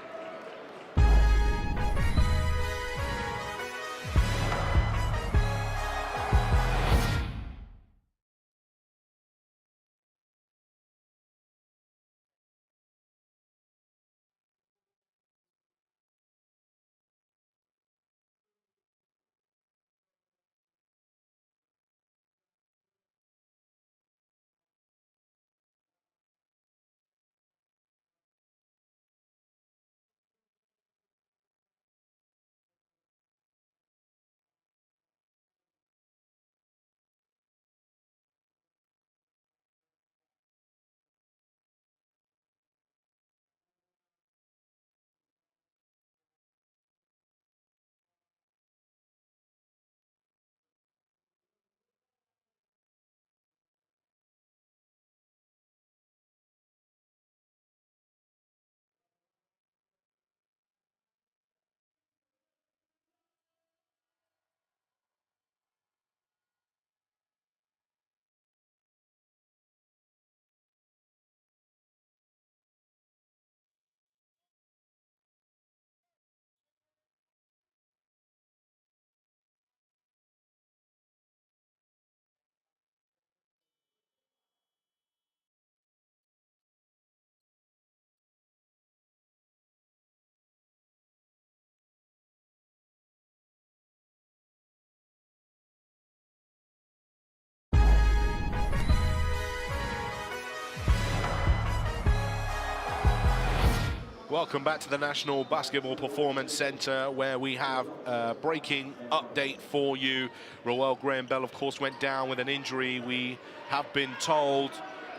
Welcome back to the National Basketball Performance Centre, where we have a breaking update for you. Roel Graham-Bell, of course, went down with an injury. We have been told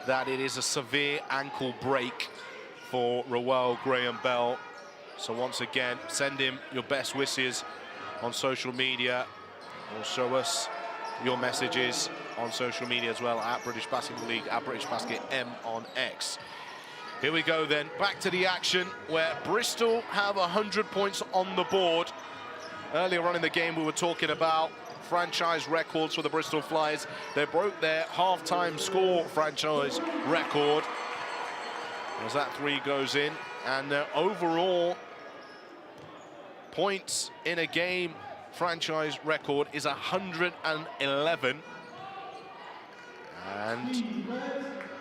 that it is a severe ankle break for Roel Graham-Bell. So once again, send him your best wishes on social media, or show us your messages on social media as well, at British Basketball League, at British Basket M on X. Here we go then, back to the action where Bristol have 100 points on the board. Earlier on in the game, we were talking about franchise records for the Bristol Flyers. They broke their half-time score franchise record as that 3 goes in, and their overall points in a game franchise record is 111. And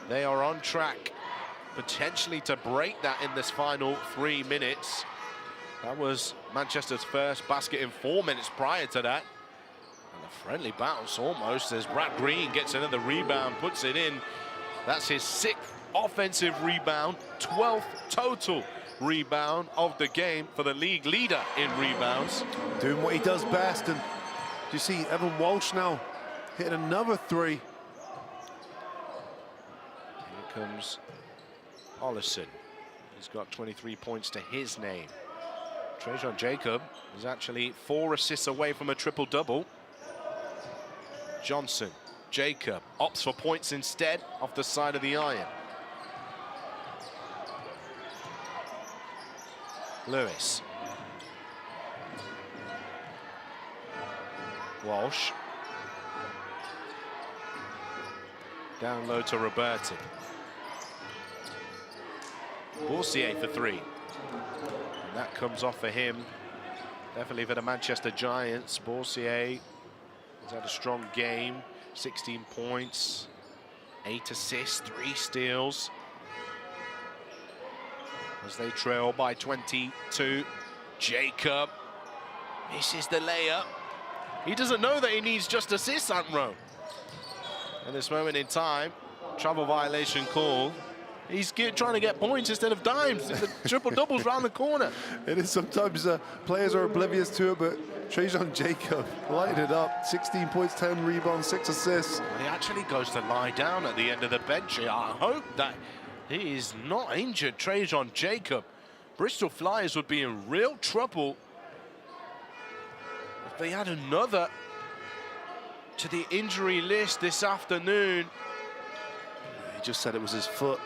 they are on track potentially to break that in this final 3 minutes. That was Manchester's first basket in 4 minutes prior to that. And a friendly bounce almost as Brad Green gets another rebound, puts it in. That's his 6th offensive rebound, 12th total rebound of the game for the league leader in rebounds. Doing what he does best, and You see Evan Walsh now hitting another three. Here comes Ollison. He's got 23 points to his name. Trajan Jacob is actually 4 assists away from a triple-double. Johnson, Jacob opts for points instead off the side of the iron. Lewis. Walsh. Down low to Roberti. Boursier for 3. And that comes off for him. Definitely for the Manchester Giants. Boursier has had a strong game. 16 points, 8 assists, 3 steals. As they trail by 22. Jacob misses the layup. He doesn't know that he needs just assists, Antro. At this moment in time, travel violation call. He's trying to get points instead of dimes. The triple-doubles round the corner. It is sometimes players are oblivious to it, but Trajan Jacob lighted it up. 16 points, 10 rebounds, 6 assists. He actually goes to lie down at the end of the bench. I hope that he is not injured, Trajan Jacob. Bristol Flyers would be in real trouble if they had another to the injury list this afternoon. He just said it was his foot.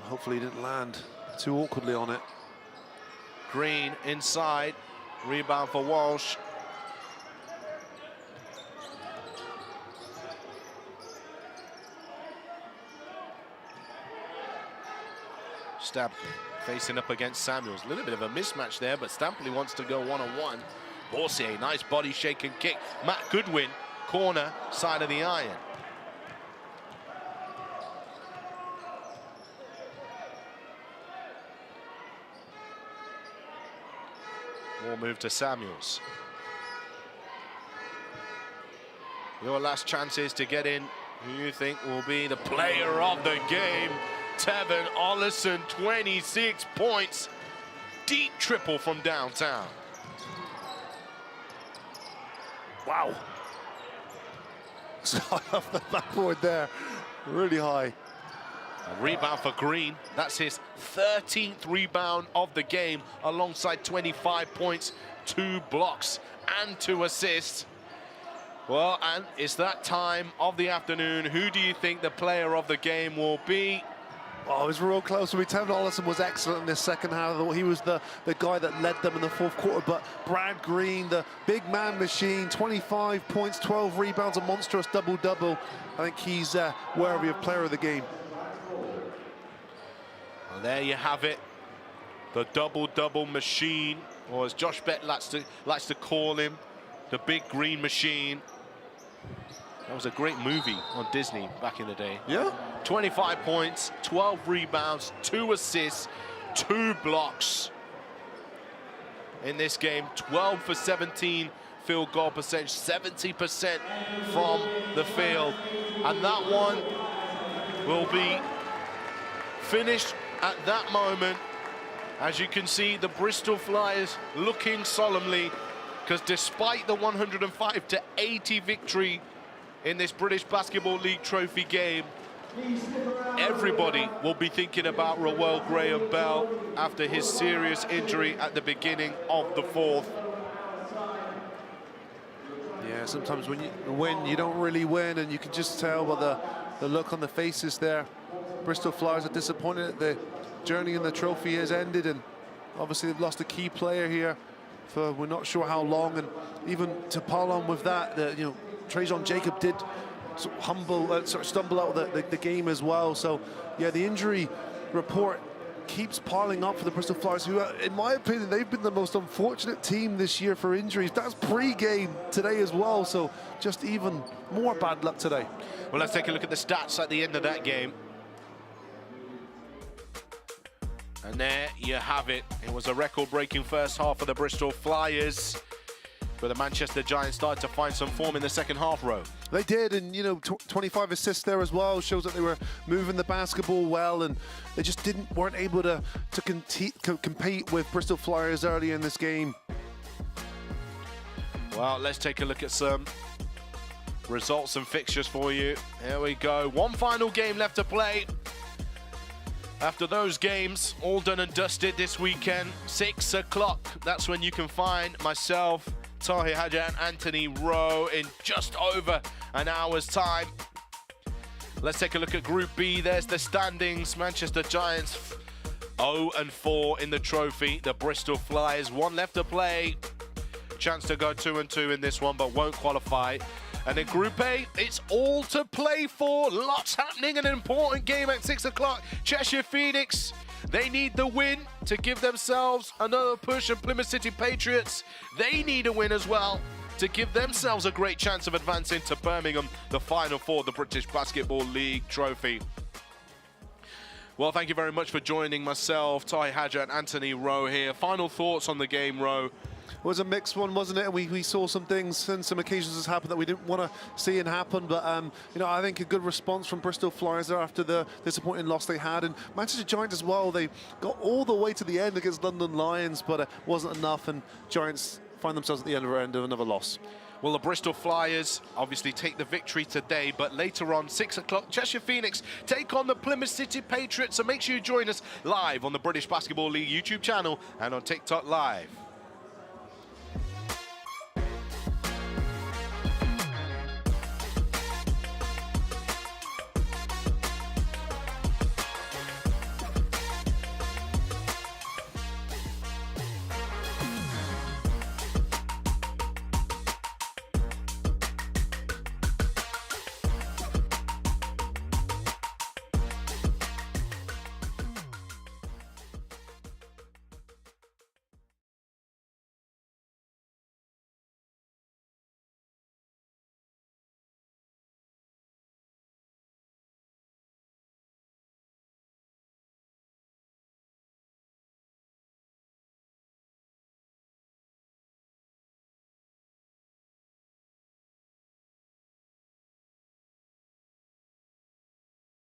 Hopefully he didn't land too awkwardly on it. Green inside, rebound for Walsh. Stampley facing up against Samuels. A little bit of a mismatch there, but Stampley wants to go one-on-one. Boursier, nice body shake and kick. Matt Goodwin, corner, side of the iron. More move to Samuels. Your last chances to get in. Who you think will be the player of the game? Tevin Ollison, 26 points. Deep triple from downtown. Wow. It's high off the backboard there. Really high. A rebound for Green. That's his 13th rebound of the game, alongside 25 points, 2 blocks, and 2 assists. Well, and it's that time of the afternoon. Who do you think the player of the game will be? Oh, it was real close. Tevin Ollison was excellent in this second half. I thought he was the guy that led them in the fourth quarter. But Brad Green, the big man machine, 25 points, 12 rebounds, a monstrous double-double. I think he's worthy of player of the game. Well, there you have it. The double-double machine, or as Josh Bett likes to call him, the big green machine. That was a great movie on Disney back in the day. Yeah. 25 points, 12 rebounds, 2 assists, 2 blocks. In this game, 12 for 17 field goal percentage, 70% from the field. And that one will be finished at that moment. As you can see, the Bristol Flyers looking solemnly, because despite the 105-80 victory in this British Basketball League trophy game, everybody will be thinking about Roel Graham-Bell after his serious injury at the beginning of the fourth. Yeah, sometimes when you win, you don't really win, and you can just tell by the look on the faces there. Bristol Flyers are disappointed that the journey in the trophy has ended, and obviously they've lost a key player here for we're not sure how long. And even to pile on with that, Trajan Jacob did sort of stumble out of the game as well. So yeah, the injury report keeps piling up for the Bristol Flyers, who, in my opinion, they've been the most unfortunate team this year for injuries. That's pre-game today as well, so just even more bad luck today. Well, let's take a look at the stats at the end of that game. And there you have it. It was a record-breaking first half for the Bristol Flyers, but the Manchester Giants started to find some form in the second half, row. They did, and 25 assists there as well. Shows that they were moving the basketball well, and they just weren't able to compete with Bristol Flyers early in this game. Well, let's take a look at some results and fixtures for you. Here we go. One final game left to play. After those games, all done and dusted this weekend, 6 o'clock. That's when you can find myself, Tahir Hajar and Anthony Rowe in just over an hour's time. Let's take a look at Group B. There's the standings. Manchester Giants 0-4 in the trophy. The Bristol Flyers, 1 left to play. Chance to go 2-2 in this one, but won't qualify. And in Group A, it's all to play for. Lots happening. An important game at 6 o'clock. Cheshire Phoenix, they need the win to give themselves another push. And Plymouth City Patriots, they need a win as well to give themselves a great chance of advancing to Birmingham, the Final Four, the British Basketball League trophy. Well, thank you very much for joining myself, Tahir Hajar and Anthony Rowe here. Final thoughts on the game, Rowe? It was a mixed one, wasn't it? And we saw some things and some occasions has happened that we didn't want to see it happen. But, you know, I think a good response from Bristol Flyers there after the disappointing loss they had. And Manchester Giants as well. They got all the way to the end against London Lions, but it wasn't enough. And Giants find themselves at the end of another loss. Well, the Bristol Flyers obviously take the victory today, but later on, 6 o'clock, Cheshire Phoenix take on the Plymouth City Patriots. So make sure you join us live on the British Basketball League YouTube channel and on TikTok Live.